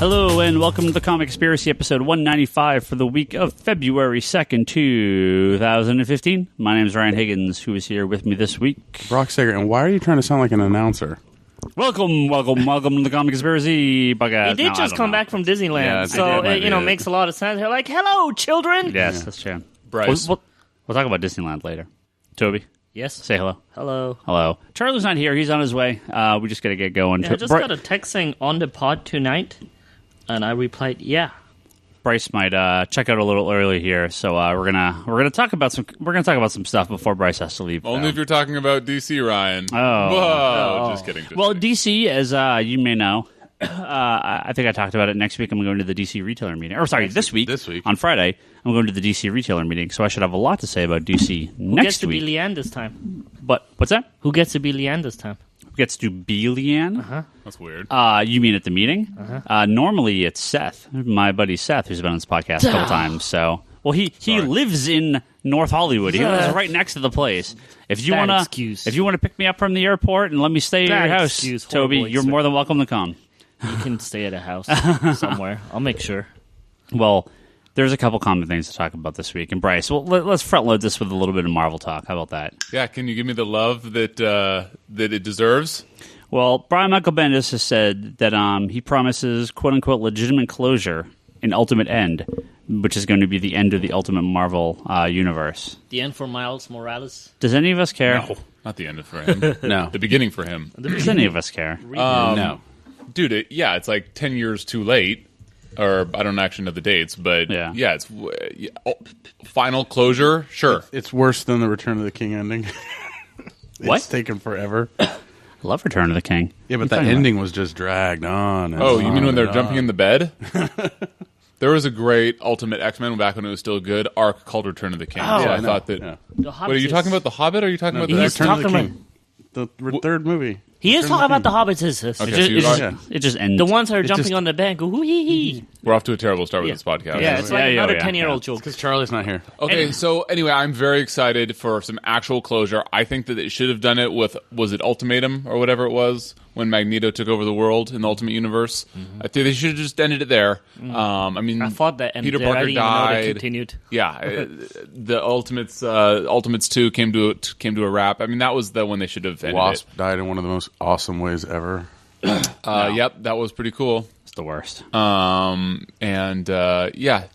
Hello and welcome to the Comic Conspiracy episode 195 for the week of February 2nd, 2015. My name is Ryan Higgins, who is here with me this week. Brock Sager, and why are you trying to sound like an announcer? Welcome to the Comic Conspiracy podcast. He did just come back from Disneyland, Yeah, so it makes a lot of sense. They're like, "Hello, children." Yes, that's true. Bryce. We'll talk about Disneyland later. Toby, Yes. say hello. Hello. Hello. Charlie's not here. He's on his way. We just got to get going. Yeah, I just got a text saying on the pod tonight, and I replied, "Yeah." Bryce might check out a little early here, so we're gonna talk about some stuff before Bryce has to leave. Only if you're talking about DC, Ryan. Oh. Whoa. Just kidding. Well, DC, as you may know, I think I talked about it. Next week, I'm going to the DC retailer meeting. Or sorry, this week on Friday, I'm going to the DC retailer meeting. So I should have a lot to say about DC next week. Who gets to be Leanne this time? But what's that? Who gets to be Leanne this time? Who gets to be Leanne? Uh-huh. That's weird. You mean at the meeting? Uh-huh. Normally, it's Seth, my buddy Seth, who's been on this podcast a couple times. So, well, he lives in North Hollywood. He lives right next to the place. If you wanna pick me up from the airport and let me stay at your house, Toby, you're more than welcome to come. You can stay at a house somewhere. I'll make sure. Well, there's a couple common things to talk about this week. And Bryce, well, let's front load this with a little bit of Marvel talk. How about that? Yeah, can you give me the love that it deserves? Well, Brian Michael Bendis has said that he promises quote-unquote legitimate closure in Ultimate End, which is going to be the end of the Ultimate Marvel universe. The end for Miles Morales? Does any of us care? No, not the end for him. No. The beginning for him. Does any of us care? No. Dude, it's like 10 years too late. Or I don't actually know the dates, but it's final closure. Sure, It's worse than the Return of the King ending. It's taken forever. I love Return of the King. Yeah, but the ending was just dragged on. And Oh, you mean on when they're and jumping on. in the bed? There was a great Ultimate X-Men back when it was still good arc called Return of the King. Oh, so Yeah, I thought that. Yeah. The Hobbit Wait, are you talking about The Hobbit? Or are you talking about the he's X-Men? Return of the talking King. The third movie. He is Return of talking the about the King. Hobbits. Is Okay, so you're right. It just ends. the ones that are jumping just- on the bed and go, hoo hee hee. We're off to a terrible start with this podcast. Yeah, it's like another 10-year-old joke. Because Charlie's not here. Okay, so anyway, I'm very excited for some actual closure. I think that they should have done it with, was it Ultimatum or whatever it was, when Magneto took over the world in the Ultimate Universe? I think they should have just ended it there. I mean, I thought that ended Peter there. I Parker didn't even know they died. continued. Yeah, the Ultimates 2 came to a wrap. I mean, that was the one they should have ended Wasp died in one of the most awesome ways ever. Yep, that was pretty cool. It's the worst.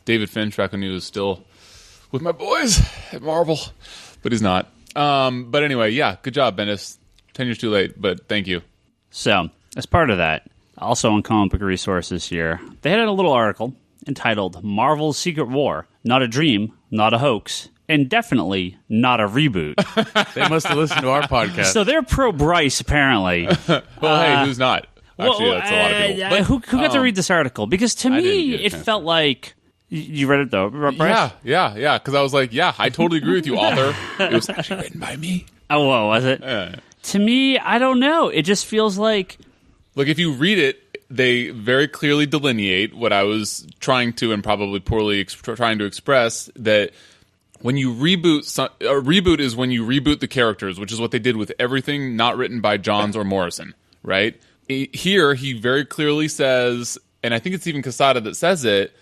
David Finch back when he was still with my boys at Marvel, but he's not. But anyway, yeah, good job, Bendis. 10 years too late, but thank you. So, as part of that, also on Comic Book Resources here, they had a little article entitled Marvel's Secret War, Not a Dream, Not a Hoax, and definitely not a reboot. They must have listened to our podcast. So they're pro-Bryce, apparently. Well, hey, who's not? Actually, that's a lot of people. But, who got to read this article? Because to me, didn't get a it chance. felt like... You read it, though, Bryce? yeah, because I was like, yeah, I totally agree with you, author. It was actually written by me. Oh, whoa, was it? To me, I don't know. It just feels like... Look, if you read it, they very clearly delineate what I was trying to, and probably poorly trying to express, that when you reboot, a reboot is when you reboot the characters, which is what they did with everything not written by Johns or Morrison, right? Here, he very clearly says, and I think it's even Quesada that says it,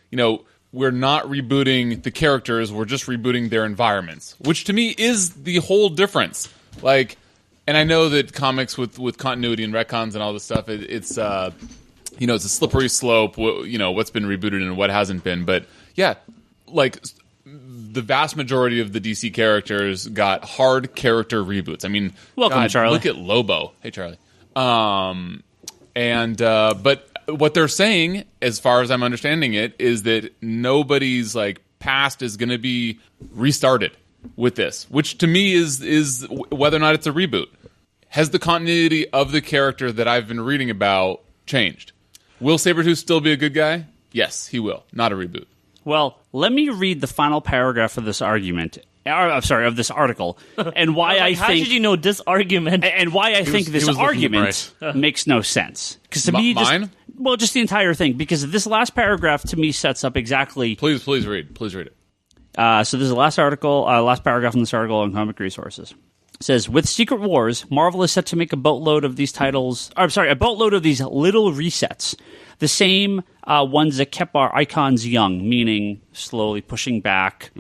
we're not rebooting the characters, we're just rebooting their environments, which to me is the whole difference. Like, and I know that comics with continuity and retcons and all this stuff, it's a slippery slope, what's been rebooted and what hasn't been. But yeah, like the vast majority of the DC characters got hard character reboots. I mean, welcome, Charlie. Look at Lobo. Hey, Charlie. But what they're saying, as far as I'm understanding it, is that nobody's like past is going to be restarted with this, which to me is whether or not it's a reboot. Has the continuity of the character that I've been reading about changed? Will Sabretooth still be a good guy? Yes, he will. Not a reboot. Well, let me read the final paragraph of this argument. Of this article, and why I How think did you know this argument? and why I think this was looking at argument makes no sense. Because to me, mine? just the entire thing. Because this last paragraph to me sets up exactly. Please read it. So this is the last paragraph in this article on Comic Resources. says, with Secret Wars, Marvel is set to make a boatload of these titles. A boatload of these little resets. The same ones that kept our icons young, meaning slowly pushing back.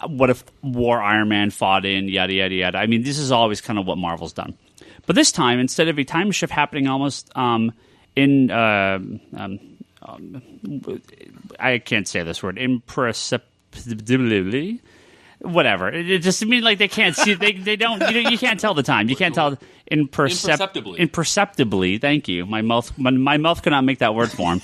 What if War Iron Man fought in, yada, yada, yada. I mean, this is always kind of what Marvel's done. But this time, instead of a time shift happening almost I can't say this word, imperceptibly. Whatever. It just means like they can't see. They don't. You can't tell the time. You can't tell Imperceptibly. Imperceptibly. Thank you. My mouth could not make that word form.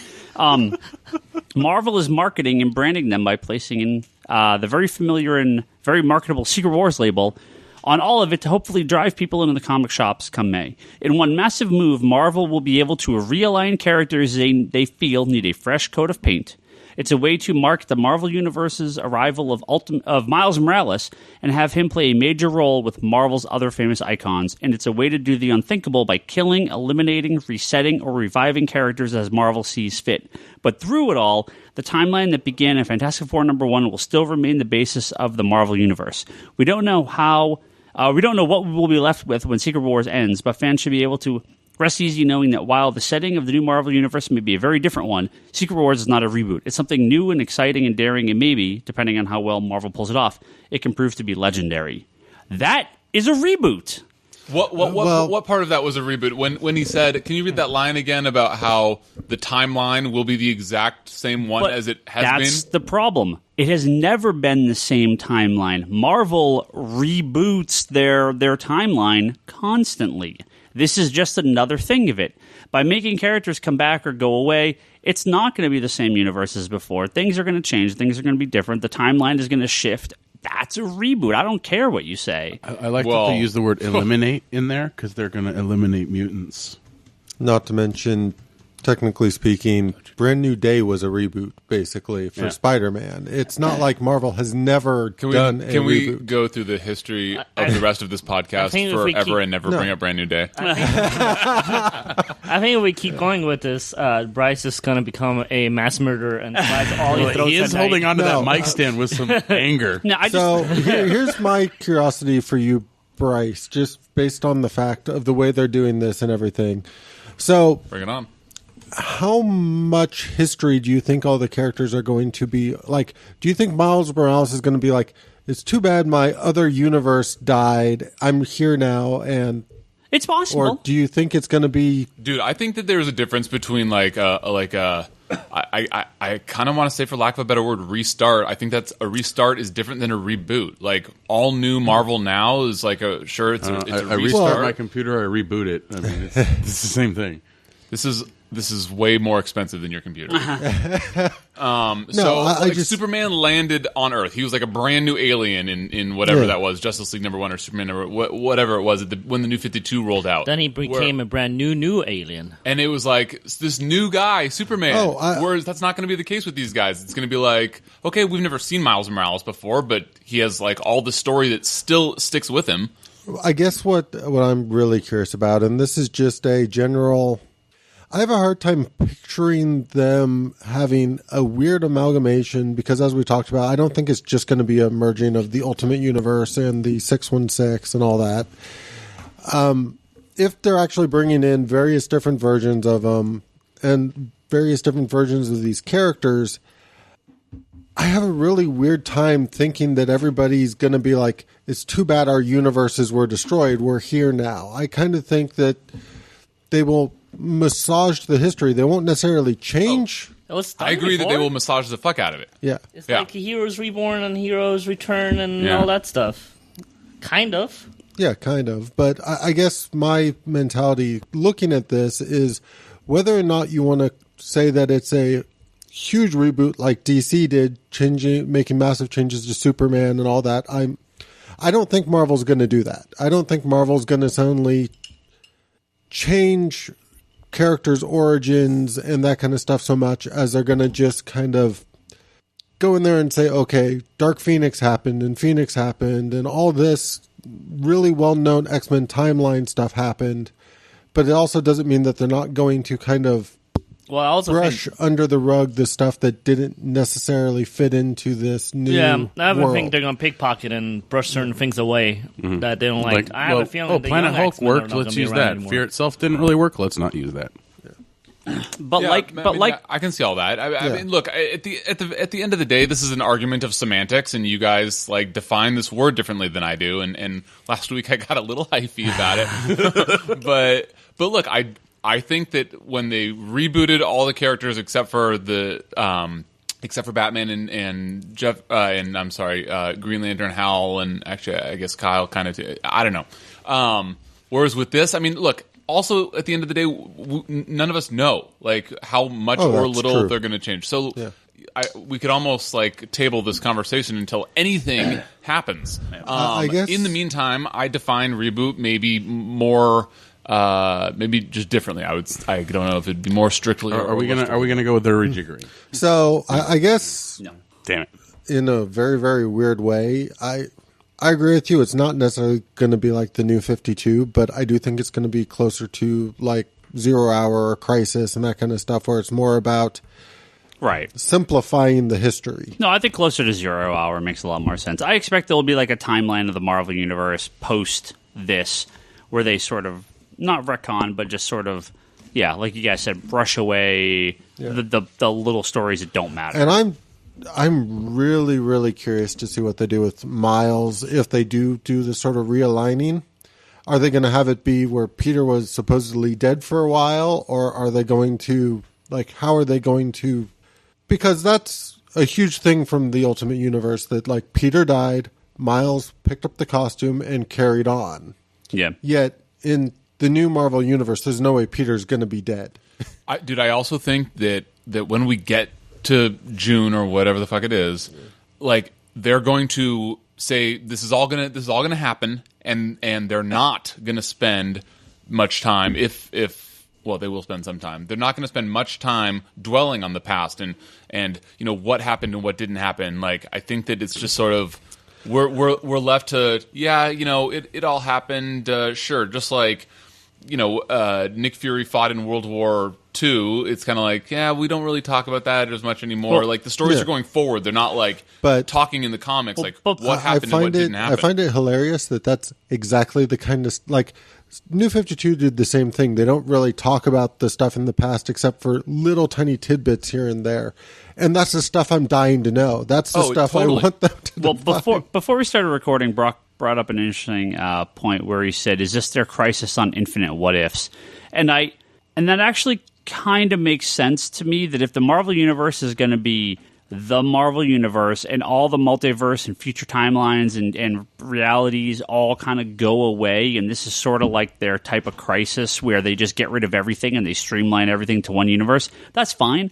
Marvel is marketing and branding them by placing in the very familiar and very marketable Secret Wars label on all of it to hopefully drive people into the comic shops come May. In one massive move, Marvel will be able to realign characters they feel need a fresh coat of paint. It's a way to mark the Marvel Universe's arrival of Miles Morales and have him play a major role with Marvel's other famous icons. And it's a way to do the unthinkable by killing, eliminating, resetting, or reviving characters as Marvel sees fit. But through it all, the timeline that began in Fantastic Four #1 will still remain the basis of the Marvel Universe. We don't know what we will be left with when Secret Wars ends, but fans should be able to rest easy knowing that while the setting of the new Marvel Universe may be a very different one, Secret Wars is not a reboot. It's something new and exciting and daring, and maybe, depending on how well Marvel pulls it off, it can prove to be legendary. That is a reboot. What part of that was a reboot? When he said, can you read that line again about how the timeline will be the exact same one as it has been? That's the problem. It has never been the same timeline. Marvel reboots their timeline constantly. This is just another thing of it. By making characters come back or go away, it's not going to be the same universe as before. Things are going to change. Things are going to be different. The timeline is going to shift. That's a reboot. I don't care what you say. I like that they use the word eliminate in there because they're going to eliminate mutants. Not to mention, technically speaking, Brand New Day was a reboot, basically, for Spider-Man. It's not like Marvel has never done a reboot. Can we go through the history of the rest of this podcast forever and never bring up Brand New Day? I think if we keep going with this, Bryce is going to become a mass murderer and tries all he throws. He is holding onto that mic stand with some anger. Here's my curiosity for you, Bryce, just based on the fact of the way they're doing this and everything. So, bring it on. How much history do you think all the characters are going to be like? Do you think Miles Morales is going to be like, it's too bad my other universe died, I'm here now, and it's possible? Or do you think it's going to be? Dude, I think that there's a difference between I kind of want to say, for lack of a better word, restart. I think that's a restart is different than a reboot. Like, all new Marvel now is like a restart. I restart my computer, I reboot it. I mean, it's the same thing. This is way more expensive than your computer. Superman landed on Earth. He was like a brand new alien in whatever that was, Justice League #1 or Superman whatever it was when the New 52 rolled out. Then he became a brand new alien. And it was like this new guy, Superman. Whereas that's not going to be the case with these guys. It's going to be like, okay, we've never seen Miles Morales before, but he has like all the story that still sticks with him. I guess what I'm really curious about, and this is just a general... I have a hard time picturing them having a weird amalgamation because, as we talked about, I don't think it's just going to be a merging of the Ultimate Universe and the 616 and all that. If they're actually bringing in various different versions of them and various different versions of these characters, I have a really weird time thinking that everybody's going to be like, it's too bad our universes were destroyed. We're here now. I kind of think that they will massage the history. They won't necessarily change. I agree that they will massage the fuck out of it. Yeah. It's like Heroes Reborn and Heroes Return and all that stuff. Kind of. Yeah, kind of. But I guess my mentality looking at this is whether or not you want to say that it's a huge reboot like DC did, making massive changes to Superman and all that. I don't think Marvel's going to do that. I don't think Marvel's going to suddenly change characters' origins and that kind of stuff so much as they're going to just kind of go in there and say, okay, Dark Phoenix happened and all this really well-known X-Men timeline stuff happened, but it also doesn't mean that they're not going to kind of Well, I also brush under the rug the stuff that didn't necessarily fit into this new I world. think they're going to pickpocket and brush certain things away that they don't like. I have a feeling oh, the Planet young Hulk X-Men are worked. not Let's gonna be use around that. anymore. Fear itself didn't really work. Let's not use that. But Yeah, like I can see all that. I mean, look, at the end of the day, this is an argument of semantics, and you guys like define this word differently than I do. And last week I got a little hyphy about it, but look, I think that when they rebooted all the characters except for Batman and Jeff and I'm sorry, Green Lantern, Hal, and actually I guess Kyle kind of I don't know. Whereas with this, I mean, look. Also, at the end of the day, none of us know like how much or little they're going to change. So we could almost like table this conversation until anything happens. I guess in the meantime, I define reboot maybe more, maybe just differently. I don't know if it'd be more strictly. Are we gonna go with the rejiggering? So I guess no. Damn it. in a very, very weird way, I agree with you. It's not necessarily going to be like the New 52, but I do think it's going to be closer to like 0 Hour or Crisis and that kind of stuff, where it's more about simplifying the history. No, I think closer to 0 Hour makes a lot more sense. I expect there will be like a timeline of the Marvel Universe post this, where they sort of, not retcon, but just sort of, like you guys said, brush away the little stories that don't matter. And I'm really, really curious to see what they do with Miles. If they do the sort of realigning, are they going to have it be where Peter was supposedly dead for a while, or are they going to, like, how are they going to, because that's a huge thing from the Ultimate Universe, that like Peter died, Miles picked up the costume and carried on. Yeah. Yet in the new Marvel Universe, there's no way Peter's going to be dead. I also think that when we get to June or whatever the fuck it is, like they're going to say this is all gonna happen, and they're not gonna spend much time if well, they will spend some time. They're not going to spend much time dwelling on the past and what happened and what didn't happen. Like I think that it's just sort of we're left to it all happened, sure, just like Nick Fury fought in World War II. It's kind of like, we don't really talk about that as much anymore. Like the stories are going forward. They're not like talking in the comics what happened and what didn't happen. I find it hilarious that that's exactly the kind of like New 52 did the same thing. They don't really talk about the stuff in the past except for little tiny tidbits here and there. And that's the stuff I'm dying to know. That's the stuff totally. I want them to define. Before we started recording, Brock brought up an interesting point where he said, is this their Crisis on Infinite What Ifs? And that actually kind of makes sense to me, that if the Marvel Universe is going to be the Marvel Universe and all the multiverse and future timelines and realities all kind of go away, and this is sort of like their type of Crisis where they just get rid of everything and they streamline everything to one universe, that's fine.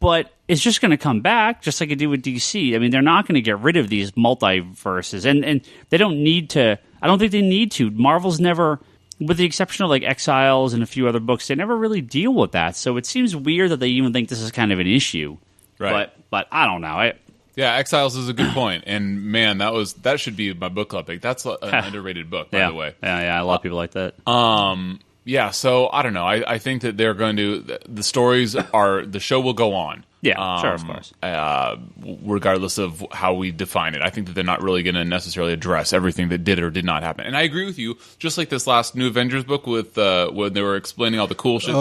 But it's just going to come back, just like it did with DC. I mean, they're not going to get rid of these multiverses, and they don't need to. I don't think they need to. Marvel's never, with the exception of like Exiles and a few other books, they never really deal with that. So it seems weird that they even think this is kind of an issue. Right. But I don't know. Exiles is a good point, and man, that should be my book club pick. That's an underrated book, by the way. Yeah, a lot of people like that. Yeah, so I don't know. I think that they're going to the stories are the show will go on. Yeah, sure, of course. Regardless of how we define it, I think that they're not really going to necessarily address everything that did or did not happen. And I agree with you. Just like this last New Avengers book with when they were explaining all the cool shit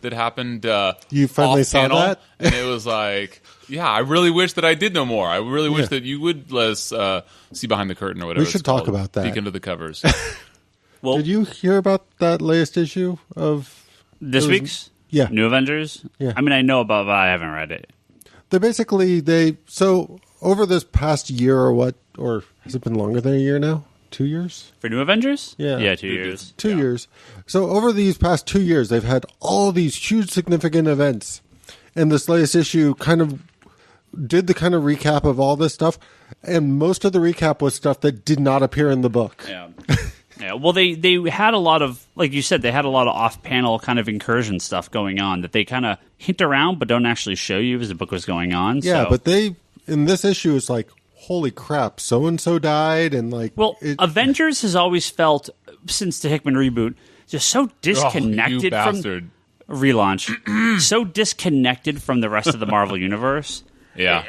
that happened. You finally saw that, and it was like, I really wish that I did know more. I really wish that you would let us see behind the curtain or whatever. We should talk about that. Peek into the covers. Well, did you hear about that latest issue of this week's? Yeah, New Avengers. Yeah, I mean, I know about it, but I haven't read it. So over this past year or has it been longer than a year now? 2 years for New Avengers? Yeah, 2 years. 2 years. So over these past 2 years, they've had all these huge, significant events, and this latest issue kind of did the kind of recap of all this stuff, and most of the recap was stuff that did not appear in the book. Yeah. Yeah, well, they had a lot of, like you said, they had a lot of off-panel kind of incursion stuff going on that they kind of hint around but don't actually show you as the book was going on. Yeah, but in this issue, it's like, holy crap, so-and-so died, and like... Well, Avengers has always felt, since the Hickman reboot, just so disconnected you bastard. relaunch, so disconnected from the rest of the Marvel universe. Yeah.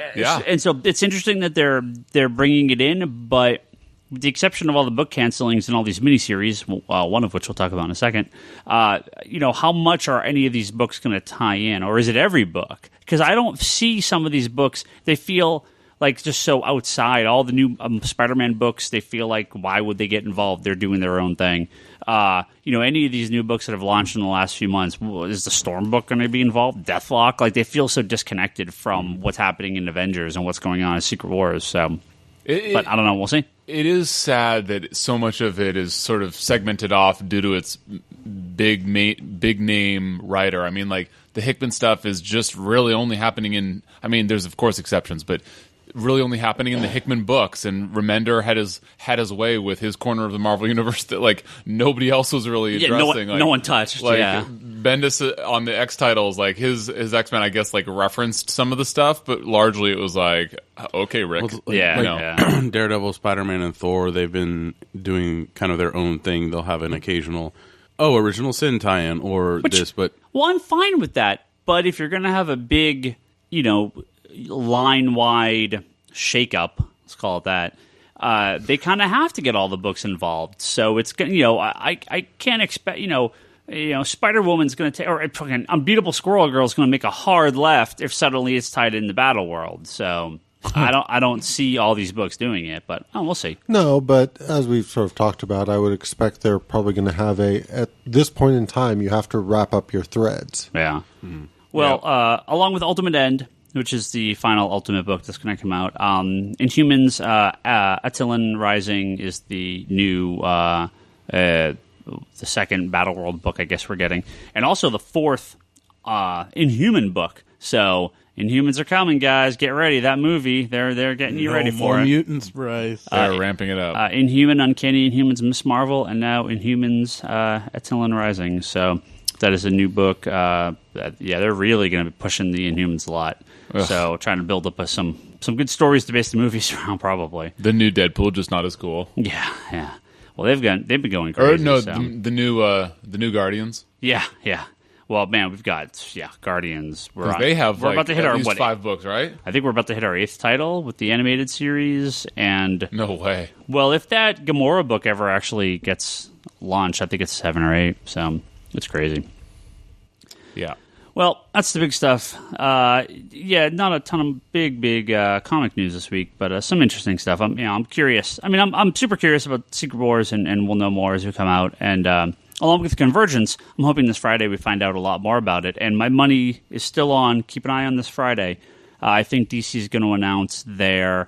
And so it's interesting that they're bringing it in, but with the exception of all the book cancelings and all these miniseries, one of which we'll talk about in a second, how much are any of these books going to tie in? Or is it every book? Because I don't see some of these books. They feel like just so outside. All the new Spider-Man books, they feel like, why would they get involved? They're doing their own thing. Any of these new books that have launched in the last few months, is the Storm book going to be involved? Deathlock? Like, they feel so disconnected from what's happening in Avengers and what's going on in Secret Wars. So, but I don't know. We'll see. It is sad that so much of it is sort of segmented off due to its big name writer. I mean, like, the Hickman stuff is just really only happening in... I mean, there's, of course, exceptions, but really only happening in the Hickman books, and Remender had his way with his corner of the Marvel Universe that, like, nobody else was really addressing. No one touched. Like, yeah. Bendis on the X titles, like, his X-Men, I guess, like, referenced some of the stuff, but largely it was like, okay, Rick. Well, Daredevil, Spider-Man, and Thor, they've been doing kind of their own thing. They'll have an occasional, Original Sin tie-in, or this, but... Well, I'm fine with that, but if you're going to have a big, line-wide shake-up, let's call it that, they kind of have to get all the books involved. So it's I can't expect Spider-Woman's going to take, or Unbeatable Squirrel Girl's going to make a hard left if suddenly it's tied into Battle World. So I don't see all these books doing it, but we'll see. No, but as we've sort of talked about, I would expect they're probably going to have at this point in time, you have to wrap up your threads. Yeah. Mm-hmm. Well, along with Ultimate End, which is the final Ultimate book that's going to come out, Inhumans, Attilan Rising is the new, the second Battle World book I guess we're getting. And also the fourth Inhuman book. So Inhumans are coming, guys. Get ready. That movie, they're getting you ready for it. Mutants, Bryce. They're ramping it up. Inhuman, Uncanny Inhumans, Miss Marvel, and now Inhumans, Attilan Rising. So that is a new book. They're really going to be pushing the Inhumans a lot. Ugh. So trying to build up some good stories to base the movies around, probably. The new Deadpool, just not as cool. Yeah. Well, they've been going crazy. The new Guardians. Yeah. Well, man, we've got Guardians. We're about to hit at our least 5 books, right? I think we're about to hit our 8th title with the animated series, and no way. Well, if that Gamora book ever actually gets launched, I think it's 7 or 8. So it's crazy. Yeah. Well, that's the big stuff. Not a ton of big comic news this week, but some interesting stuff. I'm curious. I mean, I'm super curious about Secret Wars, and we'll know more as we come out. And along with Convergence, I'm hoping this Friday we find out a lot more about it. And my money is still on. Keep an eye on this Friday. I think DC is going to announce their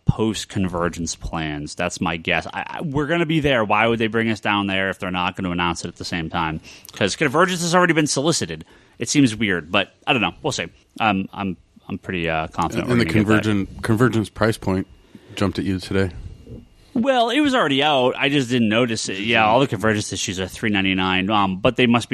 post-Convergence plans. That's my guess. We're going to be there. Why would they bring us down there if they're not going to announce it at the same time? Because Convergence has already been solicited. It seems weird, but I don't know. We'll see. I'm pretty confident. And the Convergence price point jumped at you today. Well, it was already out. I just didn't notice it. Yeah, all the Convergence issues are $3.99. But they must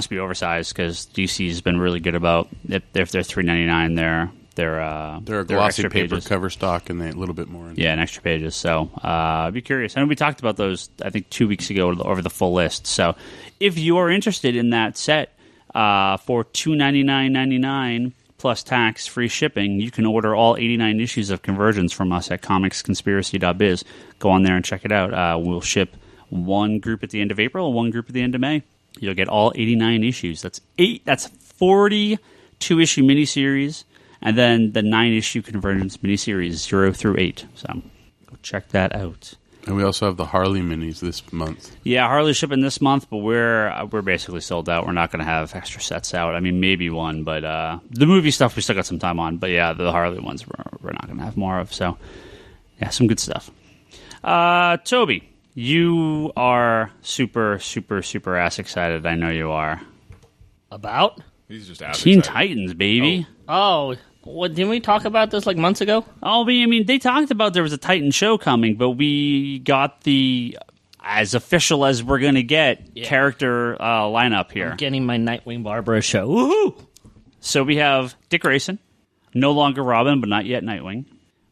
be oversized because DC's been really good about if they're $3.99, they're a glossy paper cover stock and they a little bit more. And extra pages. So I'd be curious. I know we talked about those, I think, 2 weeks ago over the full list. So if you are interested in that set for $299.99 plus tax, free shipping, you can order all 89 issues of Convergence from us at comicsconspiracy.biz. Go on there and check it out. We'll ship one group at the end of April, one group at the end of May. You'll get all 89 issues. That's 42 issue miniseries. And then the 9-issue Convergence miniseries, 0 through 8. So go check that out. And we also have the Harley minis this month. Yeah, Harley's shipping this month, but we're basically sold out. We're not going to have extra sets out. I mean, maybe one, but the movie stuff we still got some time on. But yeah, the Harley ones we're not going to have more of. So yeah, some good stuff. Toby, you are super, super, super ass excited. I know you are. About? He's just ass Teen excited. Titans, baby. Oh. What, didn't we talk about this like months ago? Oh, I mean, they talked about there was a Titan show coming, but we got the as official as we're going to get character lineup here. I'm getting my Nightwing Barbara show. Woohoo! So we have Dick Grayson, no longer Robin, but not yet Nightwing.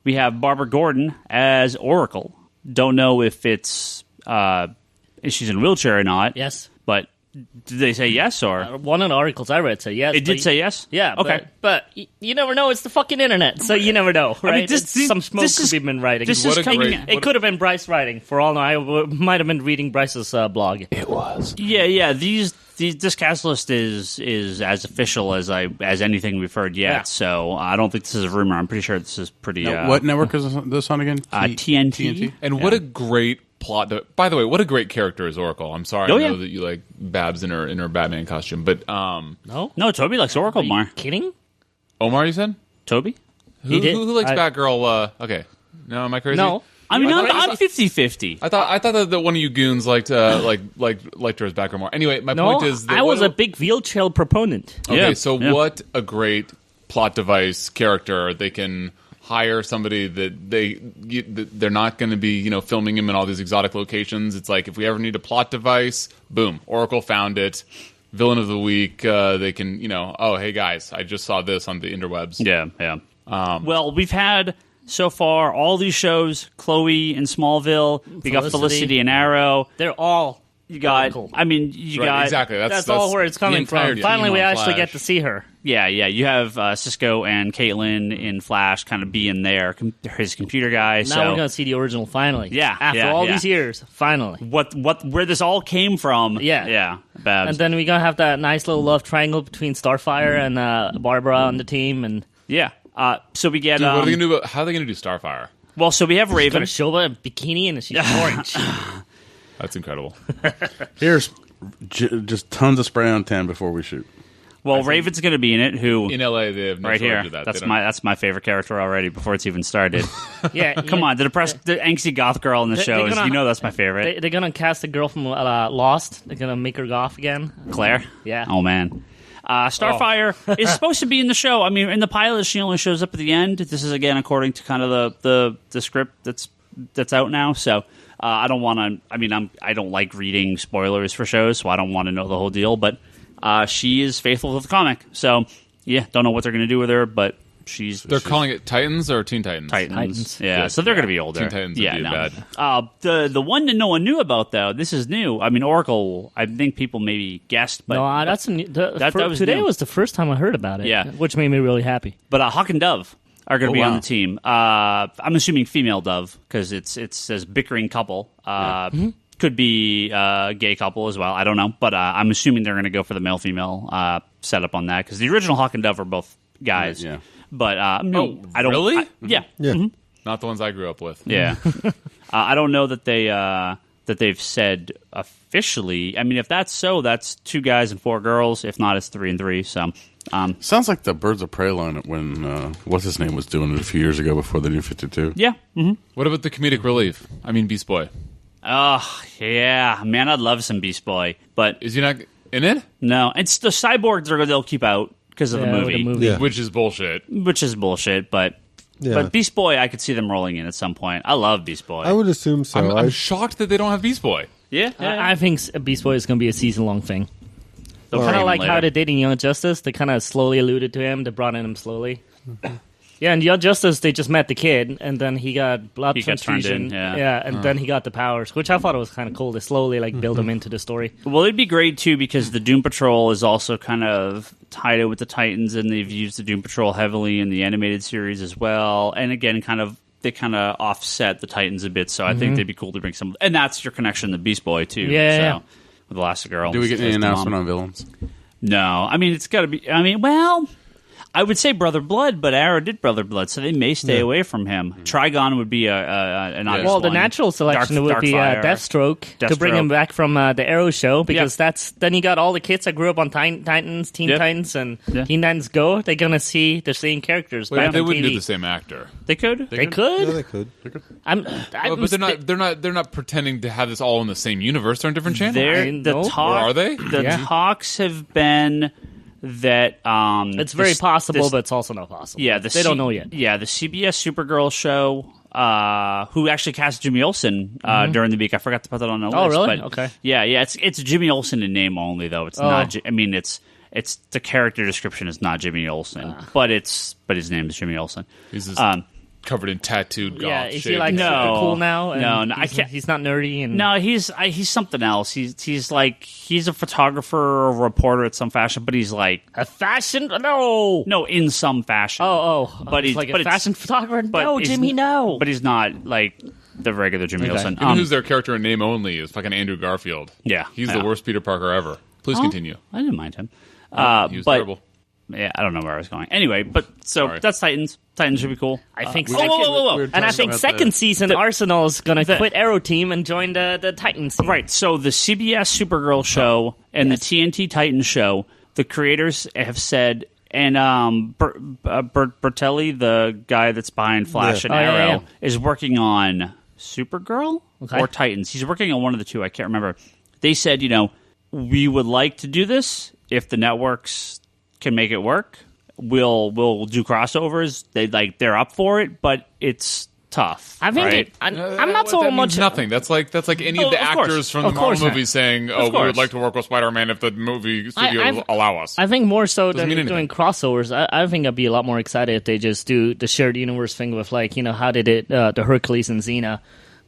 We have Barbara Gordon as Oracle. Don't know if it's she's in a wheelchair or not. Yes. But Did they say yes or? One of the articles I read said yes. It did say yes? Yeah. Okay. But you never know. It's the fucking internet, so you never know, right? Some smoke could have been writing. It could have been Bryce writing. For all I know, I might have been reading Bryce's blog. It was. Yeah. This cast list is as official as anything we've heard yet. Yeah. So I don't think this is a rumor. I'm pretty sure this is pretty. What network is this on again? TNT. And what a great plot. By the way, what a great character is Oracle. I'm sorry, I know that you like Babs in her Batman costume, but No, Toby likes Oracle more. Kidding? Omar, you said Toby? who likes Batgirl? Okay, no, am I crazy? No. I mean, I'm 50-50. I thought that one of you goons liked her as Batgirl more. Anyway, my point is that I was a big Veal Trail proponent. Okay, Yeah, so yeah. what a great plot device character. They can hire somebody that they're not going to be, filming him in all these exotic locations. It's like if we ever need a plot device, boom, Oracle found it. Villain of the week, they can, oh, hey guys, I just saw this on the interwebs. Yeah. Well, we've had so far all these shows, Chloe in Smallville, we got Felicity and Arrow. They're all You got, Oracle. I mean, you Right, got... exactly. That's all where it's coming from. entirety. Finally, we Team on actually Flash. get to see her. Yeah, you have Cisco and Caitlin in Flash kind of being there, his computer guy. Now we're going to see the original finally. Yeah, After all these years, finally. where this all came from. Yeah. Babs. And then we're going to have that nice little love triangle between Starfire and Barbara on the team. And yeah. So we get... Dude, what are they going to do? How are they going to do Starfire? well, so we have going Raven. to show her a bikini and she's orange. That's incredible. Here's just tons of spray on tan before we shoot. Well, Raven's going to be in it, who... In LA, they have no right shortage here. of that. That's my favorite character already before it's even started. Yeah. Come on, the angsty goth girl in the show is... that's my favorite. They're going to cast a girl from Lost. They're going to make her goth again. Claire? Yeah. Oh, man. Starfire is supposed to be in the show. I mean, in the pilot, she only shows up at the end. This is, again, according to kind of the script that's out now. So I don't want to... I mean, I don't like reading spoilers for shows, so I don't want to know the whole deal. But she is faithful to the comic. So, yeah, don't know what they're going to do with her, but They're calling it Titans or Teen Titans? Titans. Yeah, Good. so they're going to be older. Teen Titans would yeah, be no. bad. The one that no one knew about, though, this is new. I mean, Oracle, I think people maybe guessed, but... No, that's that was today new. was the first time I heard about it. Yeah. Which made me really happy. But Hawk and Dove are going to be on wow. the team. I'm assuming female Dove, because it says bickering couple. Could be a gay couple as well. I don't know. But I'm assuming they're going to go for the male-female setup on that, because the original Hawk and Dove are both guys. Yeah. But no, I don't... really? Yeah. Yeah. Mhm. Not the ones I grew up with. Yeah. I don't know that they've said officially. I mean, if that's so, that's 2 guys and 4 girls. If not, it's 3 and 3. So, Sounds like the Birds of Prey line when what's his name was doing it a few years ago before the New 52. yeah. Mm-hmm. What about the comedic relief? I mean, Beast Boy. Oh, yeah. Man, I'd love some Beast Boy. But Is he not in it? no, it's the cyborgs they'll keep out because of the movie, Yeah. Which is bullshit. which is bullshit. But Beast Boy, I could see them rolling in at some point. I love Beast Boy. I would assume so. I'm shocked that they don't have Beast Boy. yeah. I think Beast Boy is going to be a season-long thing. They'll Kind bring of him like how later. they did in Young Justice. They kind of slowly alluded to him. They brought in him slowly. Yeah, in Young Justice, they just met the kid, and then he got blood He got turned transfusion. in, yeah. and then he got the powers, which I thought was kind of cool. They slowly build him into the story. Well, it'd be great, too, because the Doom Patrol is also kind of tied in with the Titans, and they've used the Doom Patrol heavily in the animated series as well. And again, they kind of offset the Titans a bit, so I think they'd be cool to bring some... And that's your connection to Beast Boy, too. Yeah. So, with Elastigirl. Do we get any as the announcement mom. on villains? No. I mean, it's got to be... I mean, well... I would say Brother Blood, but Arrow did Brother Blood, so they may stay away from him. Trigon would be an obvious Well, the one. natural selection would be Darkfire. Deathstroke to bring him back from the Arrow show, because then you got all the kids that grew up on Titans, Teen Yep. Titans, and Yeah. Teen Titans Go. They're gonna see the same characters Wait, back they on wouldn't TV. do the same actor. They could. They could. Yeah, they could. But they're not pretending to have this all in the same universe. They're on different channels. Or are they? The Yeah. talks have been that It's very possible, but it's also not possible. yeah, they don't know yet. Yeah, the CBS Supergirl show, who actually cast Jimmy Olsen during the week. I forgot to put that on the list. Oh, really? But Okay. Yeah, it's Jimmy Olsen in name only, though. It's not. I mean, it's the character description is not Jimmy Olsen, but his name is Jimmy Olsen. He's his covered in tattooed goth. Yeah, is shit. he like super cool now? No, I can't. He's not nerdy. And No, he's something else. He's a photographer or a reporter at some fashion, but he's like a fashion. No, in some fashion. But he's like a fashion photographer. No, Jimmy, no. But he's not like the regular Jimmy Olsen. Even who's their character in name only is fucking Andrew Garfield. Yeah, he's the worst Peter Parker ever. Please continue. I didn't mind him. He was terrible. Yeah, I don't know where I was going. Anyway, that's Titans. Titans should be cool. I think. And I think second season Arsenal is going to quit Arrow Team and join the Titans team. Right. So the CBS Supergirl show and the TNT Titans show, the creators have said, and Bertelli, the guy that's behind Flash and Arrow, is working on Supergirl or Titans. He's working on one of the two. I can't remember. They said, we would like to do this if the networks can make it work. We'll do crossovers. They're up for it, but it's tough. I think I'm not so much nothing. That's like any of the actors from the Marvel movies saying, we would like to work with Spider-Man if the movie studios allow us. I think more so than doing crossovers. I think I'd be a lot more excited if they just do the shared universe thing with how they did the Hercules and Xena,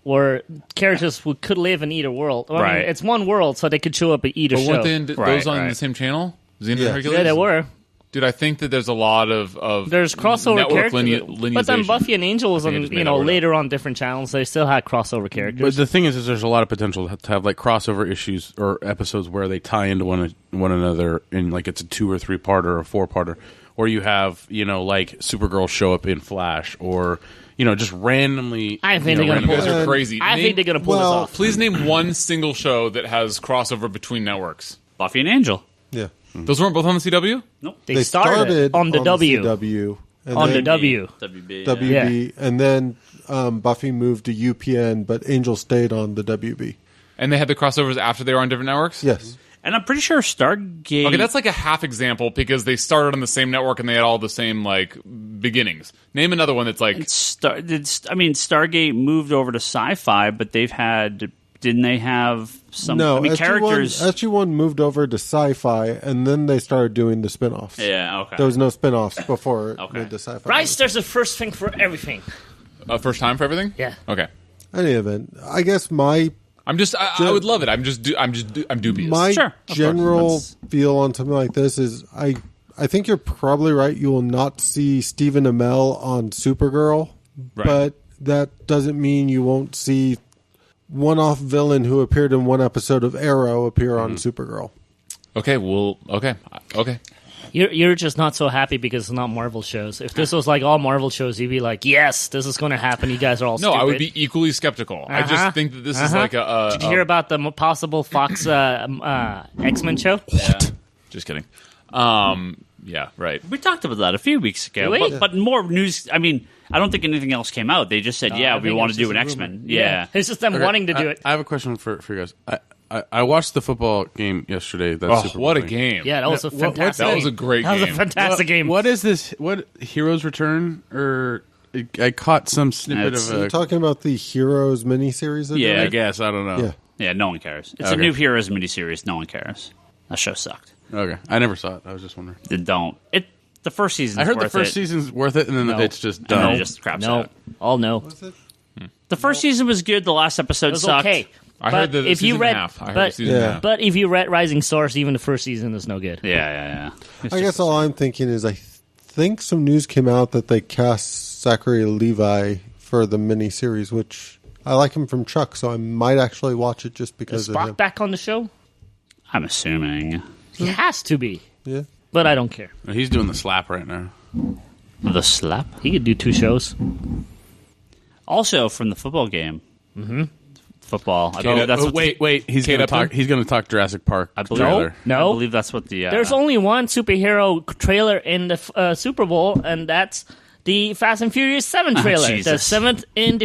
where characters could live in either world. I mean, it's one world, so they could show up at either show. Weren't they those on the same channel? Xena and Hercules? Yeah, they were. Dude, I think that there's a lot of there's crossover characters, but then Buffy and Angel was on later on different channels. They still had crossover characters. But the thing is there's a lot of potential to have like crossover issues or episodes where they tie into one another in like it's a 2 or 3 parter or a 4 parter, or you have like Supergirl show up in Flash or just randomly. I think they're gonna pull this off. Crazy. I think they're gonna pull this off. Please name one single show that has crossover between networks. Buffy and Angel. Yeah. Those weren't both on the CW? Nope. They started on the W. CW, and on then the W. WB. And then Buffy moved to UPN, but Angel stayed on the WB. And they had the crossovers after they were on different networks? Yes. And I'm pretty sure Stargate... Okay, that's like a half example because they started on the same network and they had all the same, beginnings. Name another one that's like... Stargate moved over to Sci-Fi, but they've had... Didn't they have some characters? SG-1 moved over to Sci-Fi, and then they started doing the spinoffs. Yeah, okay. There was no spinoffs before with the Sci-Fi. Bryce, there's a first thing for everything. First time for everything? Yeah. Okay. Any event, I guess I would love it. I'm dubious. My general feel on something like this is I think you're probably right. You will not see Stephen Amell on Supergirl, but that doesn't mean you won't see one-off villain who appeared in one episode of Arrow appear on Supergirl. Okay, okay. You're just not so happy because it's not Marvel shows. If this was like all Marvel shows, you'd be like, yes, this is going to happen. You guys are all stupid. No, I would be equally skeptical. I just think that this is like a... Did you hear about the possible Fox X-Men show? What? Just kidding. Yeah, right. We talked about that a few weeks ago. But more news... I mean... I don't think anything else came out. They just said, we want to do an X-Men. Yeah. It's just them wanting to do it. I have a question for you guys. I watched the football game yesterday. What a game. Yeah, that was a fantastic game. That was a great game. That was a fantastic game. What is this? What, Heroes Return? Or I caught some snippet of You're talking about the Heroes miniseries? I guess. I don't know. Yeah, no one cares. It's a new Heroes miniseries. No one cares. That show sucked. Okay. I never saw it. I was just wondering. Don't. The first season. I heard the first season's worth it, and then it's just done. And it just craps out. All no. The first season was good. The last episode sucked. Okay. I heard the season half. But if you read Rising Source, even the first season is no good. Yeah. I guess all I'm thinking is I think some news came out that they cast Zachary Levi for the miniseries, which I like him from Chuck, so I might actually watch it just because of him. Is Spock back on the show? I'm assuming. He has to be. Yeah. But I don't care. He's doing the slap right now. The slap? He could do 2 shows. Also, from the football game. Mm-hmm. Football. Wait. He's going to talk Jurassic Park. I believe, trailer. No. I believe that's what the... There's only one superhero trailer in the Super Bowl, and that's the Fast and Furious 7 trailer. The 7th in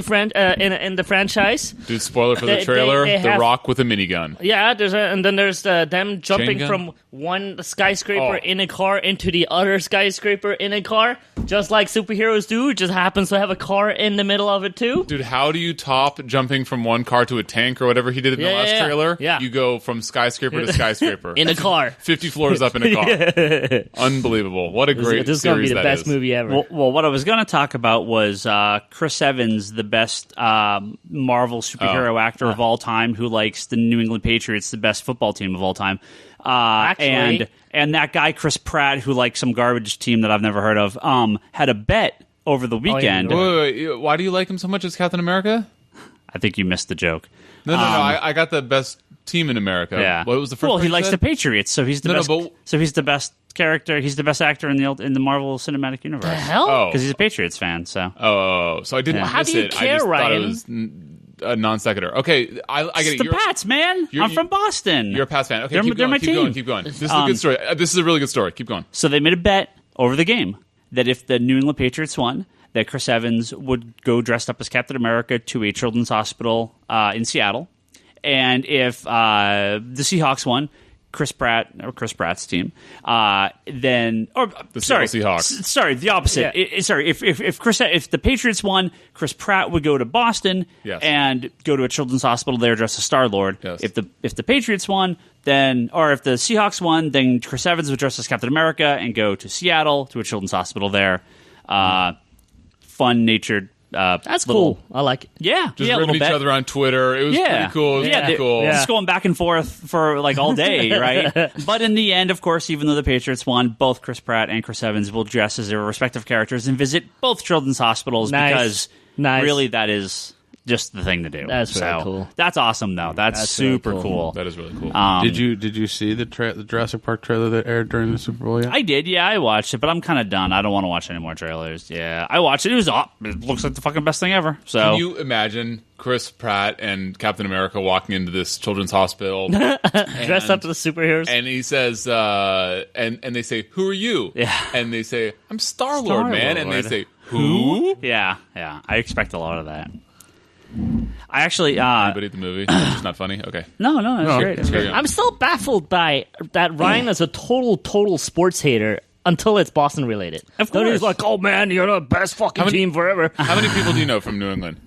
the franchise. Dude, spoiler for the trailer, The Rock with a minigun. Yeah, there's them jumping from one skyscraper in a car into the other skyscraper in a car, just like superheroes do. Just happens to have a car in the middle of it too. Dude, how do you top jumping from one car to a tank or whatever he did in the last trailer? Yeah. You go from skyscraper to skyscraper. In a car. 50 floors up in a car. Unbelievable. What a great series that is. This is going to be the best movie ever. Well, what I was going to talk about was Chris Evans, the best Marvel superhero actor of all time, who likes the New England Patriots, the best football team of all time. And that guy Chris Pratt, who likes some garbage team that I've never heard of, had a bet over the weekend. Wait, why do you like him so much as Captain America? I think you missed the joke. No. I got the best team in America. Yeah. What was the first? Well, he likes the Patriots, so he's the best. But, so he's the best character. He's the best actor in the Marvel Cinematic Universe. The hell? Because he's a Patriots fan. So. So I didn't miss How do you it. care, I just Ryan? thought it was a non sequitur. Okay, I get It's it. the Pats, man. I'm from Boston. You're a Pats fan. Okay, They're keep going. my Keep team. going. Keep going. This is a good story. This is a really good story. Keep going. So they made a bet over the game that if the New England Patriots won, that Chris Evans would go dressed up as Captain America to a children's hospital in Seattle. And if the Seahawks won, Chris Pratt's team, then the Seahawks. Sorry, the opposite. Yeah. If the Patriots won, Chris Pratt would go to Boston and go to a children's hospital there dressed as Star-Lord. Yes. If the Patriots won, if the Seahawks won, then Chris Evans would dress as Captain America and go to Seattle to a children's hospital there. Fun-natured. That's cool. I like it. Yeah, Just a ribbing little each bit. other on Twitter. It was pretty cool. It was pretty cool. Just going back and forth for like all day, right? But in the end, of course, even though the Patriots won, both Chris Pratt and Chris Evans will dress as their respective characters and visit both children's hospitals because really that is just the thing to do. That's really cool. That's awesome, though. That's super really cool. That is really cool. Did you see the Jurassic Park trailer that aired during the Super Bowl yet? I did, yeah. I watched it, but I'm kind of done. I don't want to watch any more trailers. Yeah, I watched it. It looks like the fucking best thing ever. So, can you imagine Chris Pratt and Captain America walking into this children's hospital Dressed up as superheroes? And he says, and they say, "Who are you?" Yeah. And they say, "I'm Star-Lord, man." And they Star-Lord. say, "Who?" Yeah. I expect a lot of that. I actually Anybody at the movie? It's just not funny. Okay. no, it's great. It's great. I'm still baffled by that Ryan is a total sports hater until it's Boston related. Of Then course. he's like, "Oh man, you're the best fucking team forever." How many people do you know from New England?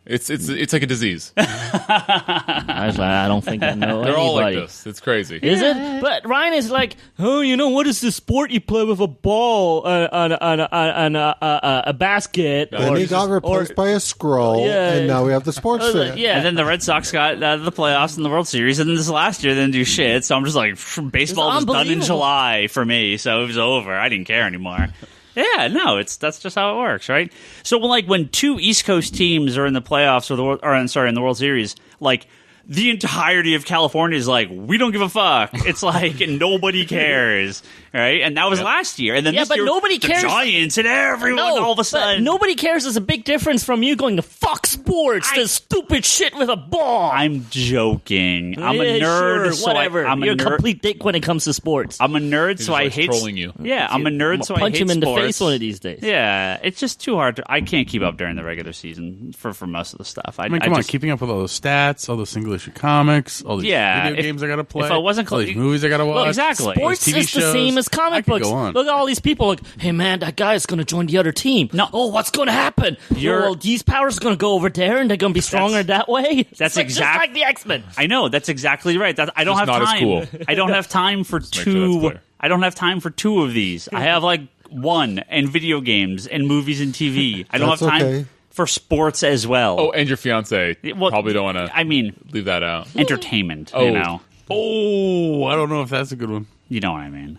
It's like a disease. I was like, I don't think I know They're all like anybody. this. It's crazy. Is it? But Ryan is like, "Oh, you know what is the sport you play with a ball on a basket?" Then he got replaced by a scroll, Yeah. and now we have the sports fan. Yeah. And then the Red Sox got out of the playoffs in the World Series, and then this last year they didn't do shit. So I'm just like, baseball was done in unbelievable. July for me, so it was over. I didn't care anymore. Yeah, no, that's just how it works, right? So when two East Coast teams are in the playoffs in the World Series, like the entirety of California is like, we don't give a fuck. It's like nobody cares, right? And that was last year, and then this but year, nobody the cares. Giants and everyone all of a but sudden. nobody cares is a big difference from you going to Fox Sports, the stupid shit with a ball. I'm joking. I'm a Yeah, nerd. sure, so whatever. I'm You're a a complete dick when it comes to sports. I'm a nerd, so I like hate trolling you. Yeah, I'm a nerd, so I hate punch him in the sports. face one of these days. Yeah, it's just too hard. I can't keep up during the regular season for most of the stuff. I mean, come on, just, keeping up with all those stats, all those English comics, all these video games I got to play. If I wasn't all these movies I got to watch. Well, exactly. Sports TV is the shows. same as I comic could books. go on. Look at all these people like, hey man, that guy is going to join the other team. No. Oh, what's going to happen? Well, these powers are going to go over there and they're going to be stronger that way. That's just like the X-Men. I know that's exactly right. I don't Just have not as time. cool. I don't have time for sure that's two. clear. I don't have time for two of these. I have like one, and video games and movies and TV. I don't That's have time okay. for sports as well. Oh, and your fiance Well, probably don't want to. I mean, leave that out. entertainment. Oh. You know. Oh, I don't know if that's a good one. You know what I mean.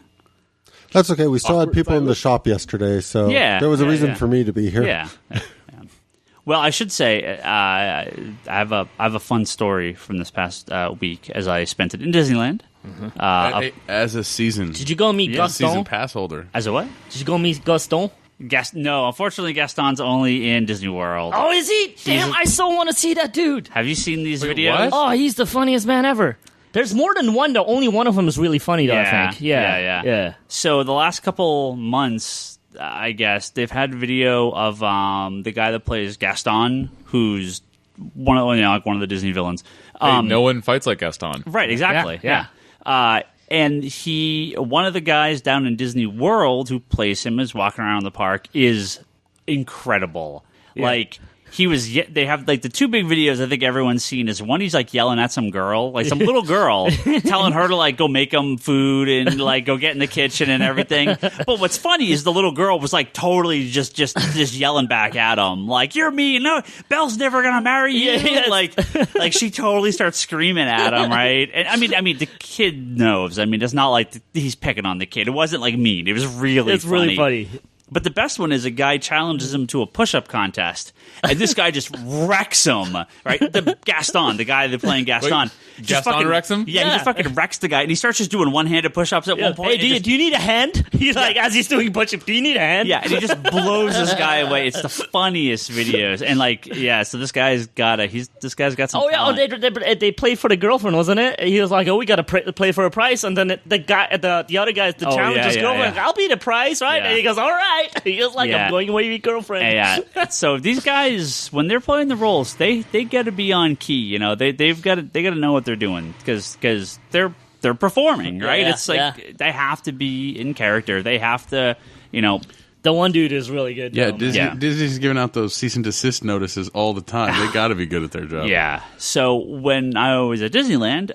That's okay. We still had people in the shop yesterday, so Yeah, there was a reason yeah. for me to be here. Yeah. Well, I should say I have a fun story from this past week as I spent it in Disneyland. As a season Did you go meet season Gaston? pass holder. As a what? Did you go meet Gaston? No, unfortunately, Gaston's only in Disney World. Oh, is he? Damn, I so want to see that dude. Have you seen these Wait, videos? what? Oh, he's the funniest man ever. There's more than one, though. Only one of them is really funny, though, I think. Yeah. So the last couple months, I guess, they've had video of the guy that plays Gaston, who's one of the Disney villains. Hey, no one fights like Gaston. Right, exactly. Yeah. And one of the guys down in Disney World who plays him is walking around the park is incredible. Like, they have like the two big videos I think everyone's seen is one he's like yelling at some girl, like some little girl, telling her to like go make him food and like go get in the kitchen and everything. But what's funny is the little girl was like totally just yelling back at him, like, you're mean, no, Belle's never gonna marry you. Yes. Like she totally starts screaming at him, right? And I mean the kid knows. I mean, it's not like he's picking on the kid. It wasn't like mean. It was really funny. But the best one is a guy challenges him to a push-up contest, and this guy just wrecks him, right? The Gaston, the guy they're playing Gaston. Gaston wrecks him? Yeah, he just fucking wrecks the guy, and he starts just doing one-handed push-ups at one point. Hey, do you need a hand? He's like, as he's doing push-ups, do you need a hand? Yeah, and he just blows this guy away. It's the funniest videos. And like, yeah, so this guy's got some talent. They played for the girlfriend, wasn't it? He was like, we got to play for a price, and then the other guy, the challenger's girlfriend, I'll be the price, right? Yeah. And he goes, all right. He was like, I'm going away with your girlfriend. Yeah. So these guys, when they're playing the roles, they got to be on key. You know, they got to know what they're doing because they're performing, right? Yeah, it's like they have to be in character. They have to, you know. The one dude is really good. Yeah, though, Disney's giving out those cease and desist notices all the time. They got to be good at their job. Yeah. So when I was at Disneyland,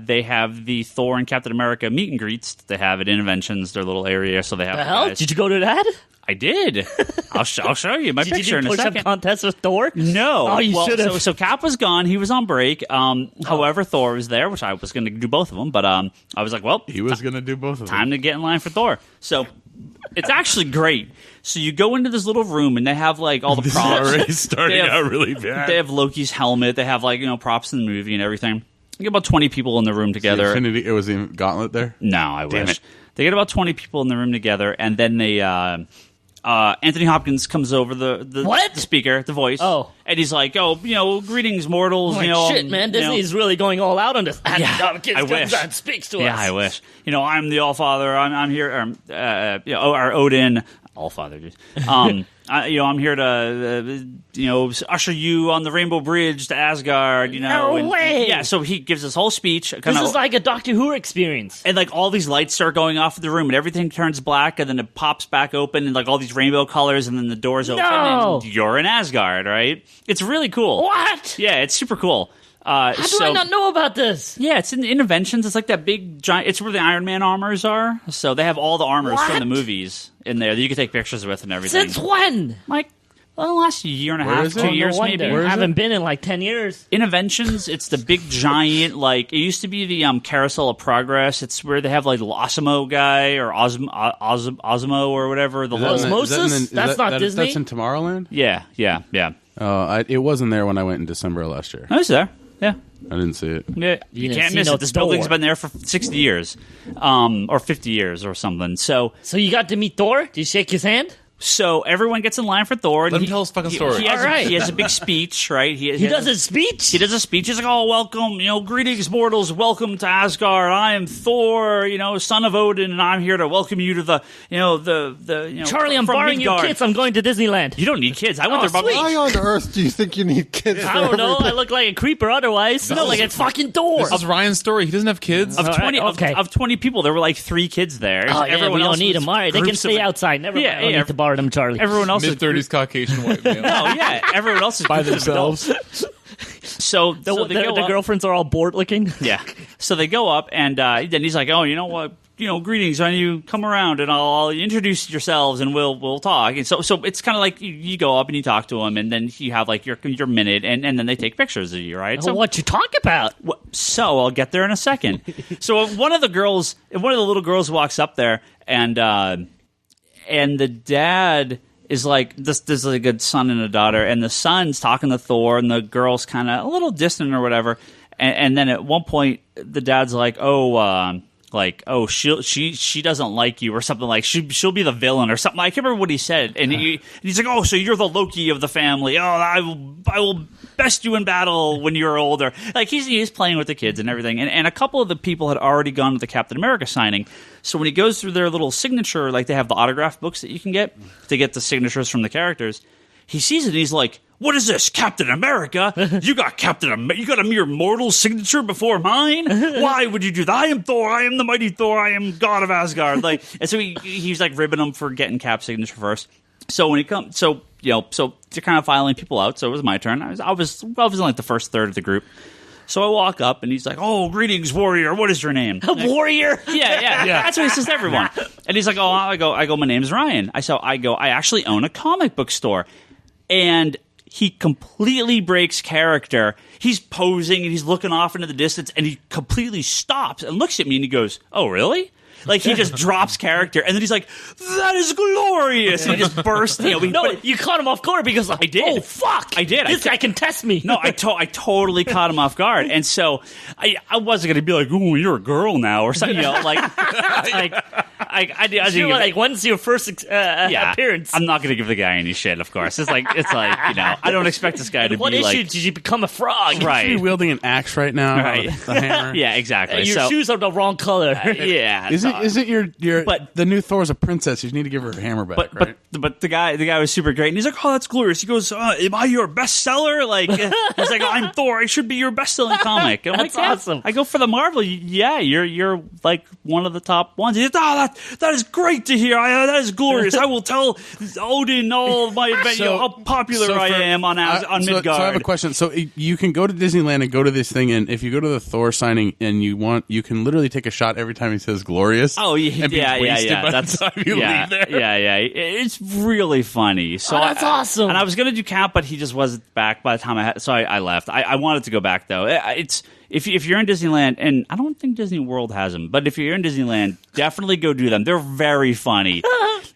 they have the Thor and Captain America meet and greets. They have at Innoventions, their little area. So they have The hell? guys. Did you go to that? I did. I'll show you my picture in a Did you second. push up contest with Thor? No. Oh, you should have. So Cap was gone. He was on break. However, Thor was there, which I was going to do both of them. But I was like, well, He was going to do both of them. time to get in line for Thor. So it's actually great. So you go into this little room, and they have like all the This props. is already starting out really bad. They have Loki's helmet. They have like props in the movie and everything. You get about 20 people in the room together. It was the Gauntlet there? No, I Damn wish. it. They get about 20 people in the room together, and then they Anthony Hopkins comes over the speaker, the voice. Oh. And he's like, greetings, mortals. Shit, man, Disney's really going all out on this. Yeah, Kids I comes wish. out and speaks to us. Yeah, I wish. I'm the Allfather. I'm here. Our Odin. Allfather, dude. I'm here to, usher you on the Rainbow Bridge to Asgard. No way. Yeah, so he gives this whole speech. This is like a Doctor Who experience. And like all these lights start going off in the room, and everything turns black, and then it pops back open, and like all these rainbow colors, and then the doors open, and you're in Asgard, right? It's really cool. What? Yeah, it's super cool. How do I not know about this? Yeah, it's in the Innoventions. It's like that big giant. It's where the Iron Man armors are. So they have all the armors from the movies in there that you can take pictures with and everything. Since when? Like the last year and a half, 2 years maybe. I haven't been in like 10 years. Innoventions, it's the big giant, like, it used to be the Carousel of Progress. It's where they have, like, the Osmo guy, or Osmo, or whatever. The Osmosis? That's not Disney? That's in Tomorrowland? Yeah. It wasn't there when I went in December last year. I was there, yeah. I didn't see it. Yeah, you can't miss it. This building's been there for 60 years, or 50 years or something. So you got to meet Thor? Did you shake his hand? So everyone gets in line for Thor. Let him tell his fucking story. He has a big speech, right? He does a speech? He does a speech. He's like, welcome, greetings, mortals. Welcome to Asgard. I am Thor, son of Odin, and I'm here to welcome you to the Charlie, I'm borrowing your kids. I'm going to Disneyland. You don't need kids. I went there by Why on earth do you think you need kids? I don't know. I look like a creeper otherwise. No, like it's fucking Thor. This is Ryan's story. He doesn't have kids. Of 20 people, there were like 3 kids there. Oh, yeah, we don't need them. All right, they can stay outside. Never mind. I don't need to borrow them, Charlie. Everyone else mid-30s Caucasian white male. Oh yeah, everyone else is by themselves. So the girlfriends are all bored looking. Yeah. So they go up, and then he's like, "Oh, you know what? Greetings. When you come around, and I'll introduce yourselves, and we'll talk." And so it's kind of like you go up and you talk to them, and then you have like your minute, and then they take pictures of you, right? So what you talk about? So I'll get there in a second. So one of the little girls walks up there, and the dad is like, this is like a good son and a daughter, and the son's talking to Thor, and the girl's kind of a little distant or whatever, and then at one point the dad's like, she doesn't like you or something, like she'll be the villain or something. I can't remember what he said, and he's like, so you're the Loki of the family. I will best you in battle when you're older. Like he's playing with the kids and everything, and a couple of the people had already gone to the Captain America signing. So when he goes through their little signature, like they have the autograph books that you can get to get the signatures from the characters, he sees it and he's like, "What is this, Captain America? You got you got a mere mortal signature before mine? Why would you do that? I am Thor. I am the mighty Thor. I am God of Asgard." And so he's like ribbing him for getting Cap's signature first. So when he comes, so they're kind of filing people out. So it was my turn. I was in like the first third of the group. So I walk up and he's like, "Oh, greetings, warrior. What is your name?" Warrior. Yeah. That's what he says to everyone. And he's like, "Oh," I go, "My name's Ryan." I actually own a comic book store, and he completely breaks character. He's posing and he's looking off into the distance, and he completely stops and looks at me and he goes, "Oh, really?" Like, he just drops character, and then he's like, "That is glorious!" And he just bursts. You caught him off guard because I did. Oh, fuck! I did. This guy can test me. No, I totally caught him off guard, and so I wasn't going to be like, "Ooh, you're a girl now," or something. When's your first appearance? I'm not going to give the guy any shit. Of course, it's like I don't expect this guy to what be issue like. Did you become a frog? Right. You should be wielding an axe right now. Right. A hammer. Yeah, exactly. Your shoes are the wrong color. Yeah. Is it your? But the new Thor's a princess. You need to give her her hammer back. Right? But the guy was super great, and he's like, "Oh, that's glorious." He goes, "Am I your bestseller?" Like, he's like, "I'm Thor. I should be your best-selling comic." And I'm That's like, awesome. I go for the Marvel. Yeah, you're like one of the top ones. He's like, "Oh, that is great to hear. That is glorious. I will tell Odin all my how popular I am on Midgard." So I have a question. So you can go to Disneyland and go to this thing, and if you go to the Thor signing and you can literally take a shot every time he says "glorious." Oh, yeah. That's the time you leave there. Yeah. It's really funny. So that's awesome. And I was going to do camp, but he just wasn't back by the time so I left. I wanted to go back though. It's if you're in Disneyland, and I don't think Disney World has them, but if you're in Disneyland, definitely go do them. They're very funny.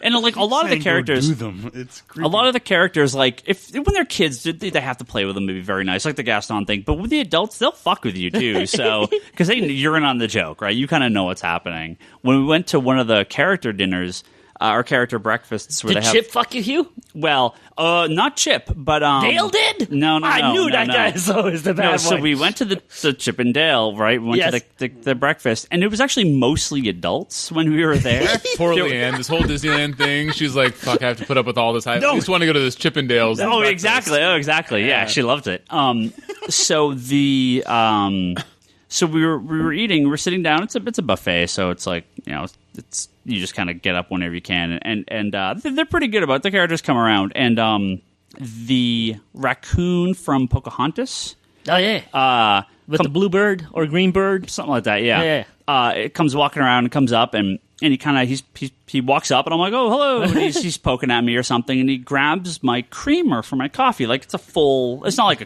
And like a lot of the characters, do them. It's creepy. a lot of the characters, like when they're kids, they have to play with them to be very nice, like the Gaston thing. But with the adults, they'll fuck with you too. So because you're in on the joke, right? You kind of know what's happening. When we went to one of the character dinners, or character breakfasts, where Did they have Chip fuck you, Hugh? Well, not Chip, but Dale did. No. I knew that guy is always the bad one. So we went to the Chip and Dale, right? We went to the breakfast, and it was actually mostly adults when we were there. Poor Leanne, this whole Disneyland thing. She's like, "Fuck, I have to put up with all this. I just want to go to this Chippendales." Oh, exactly. Yeah, she loved it. So we were eating. We're sitting down. It's a buffet, so it's like it's you just kind of get up whenever you can, and they're pretty good about it. The characters come around, and the raccoon from Pocahontas. Oh yeah, with the blue bird or green bird, something like that. Yeah. It comes walking around and comes up and he kind of he walks up and I'm like, "Oh, hello." And he's poking at me or something, and he grabs my creamer for my coffee. Like it's not like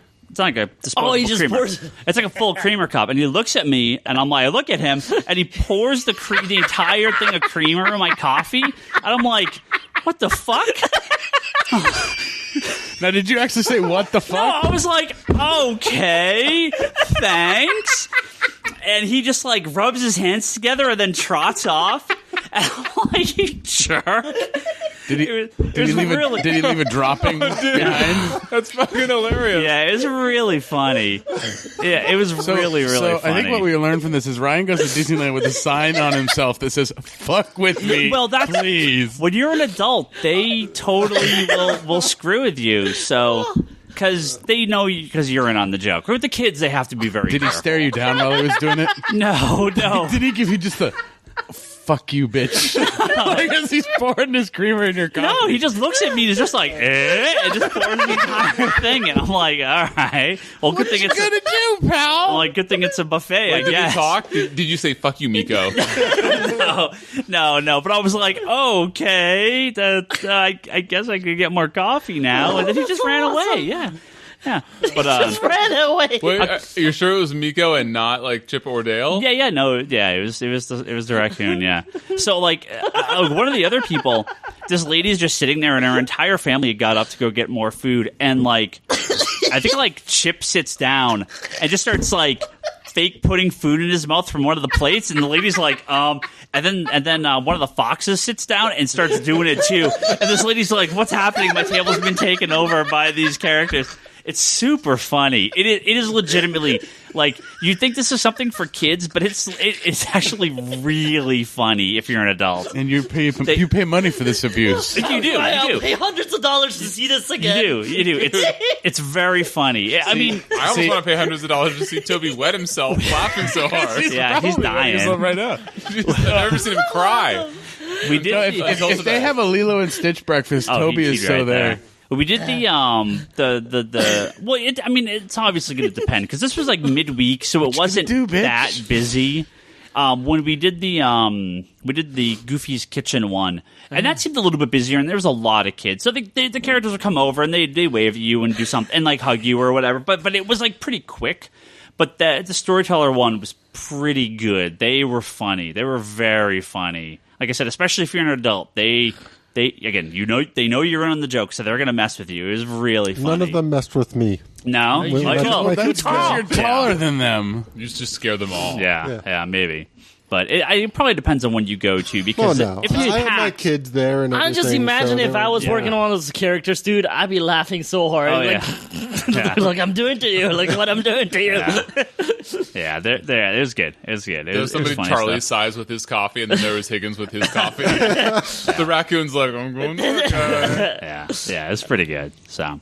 a disposable creamer. It's like a full creamer cup. And he looks at me, and I look at him, and he pours the entire thing of creamer in my coffee. And I'm like, "What the fuck?" Now, did you actually say "what the fuck"? No, I was like, "Okay, thanks." And he just like rubs his hands together and then trots off. And I'm like, "You jerk." Did he leave a dropping behind? That's fucking hilarious. Yeah, it was really funny. Yeah, it was really funny. I think what we learned from this is Ryan goes to Disneyland with a sign on himself that says "fuck with me." Well, please. When you're an adult, they totally will screw with you. So. Because they know you, because you're in on the joke. With the kids, they have to be very Did he stare you down while he was doing it? No. Did he give you just a "fuck you, bitch"? Like as he's pouring his creamer in your coffee. No, he just looks at me and he's just like, and just pours the entire thing. And I'm like, all right. Well, good thing it's gonna do, pal? I'm like, good thing it's a buffet, I Did guess. you talk? Did you say "fuck you, Miko"? No. But I was like, okay, I guess I could get more coffee now. And then he just ran away. Yeah. But just ran away. Wait, are you sure it was Miko and not like Chip or Dale? Yeah, it was the raccoon. Yeah. So like one of the other people, this lady's just sitting there, and her entire family got up to go get more food, and like I think like Chip sits down and just starts like fake putting food in his mouth from one of the plates, and the lady's like, and then one of the foxes sits down and starts doing it too, and this lady's like, "What's happening? My table's been taken over by these characters." It's super funny. It is legitimately like you think this is something for kids, but it's actually really funny if you're an adult. And you pay money for this abuse. You do. I'll pay hundreds of dollars to see this again. You do. It's very funny. I mean, I almost want to pay hundreds of dollars to see Toby wet himself laughing so hard. Yeah, he's dying. Right up. I've never seen him cry. We did. If they have a Lilo and Stitch breakfast, Toby is so there. We did the well. It's obviously going to depend because this was like midweek, so it wasn't that busy. When we did the Goofy's Kitchen one, and that seemed a little bit busier, and there was a lot of kids. So the characters would come over and they wave at you and do something and like hug you or whatever. But it was like pretty quick. But the storyteller one was pretty good. They were funny. They were very funny. Like I said, especially if you're an adult, they again, they know you're in on the joke, so they're gonna mess with you. It was really funny. None of them messed with me. No, That's because you're taller than them. You just scare them all. Yeah, maybe. But it probably depends on when you go to because if it's I have my kids there and I just imagine if I was working on those characters, dude, I'd be laughing so hard. Oh, like I'm doing to you, like what I'm doing to you. Yeah, it was good. It was good. There was somebody Charlie's size with his coffee, and then there was Higgins with his coffee. The raccoon's like, I'm going to work. Yeah, it was pretty good. So.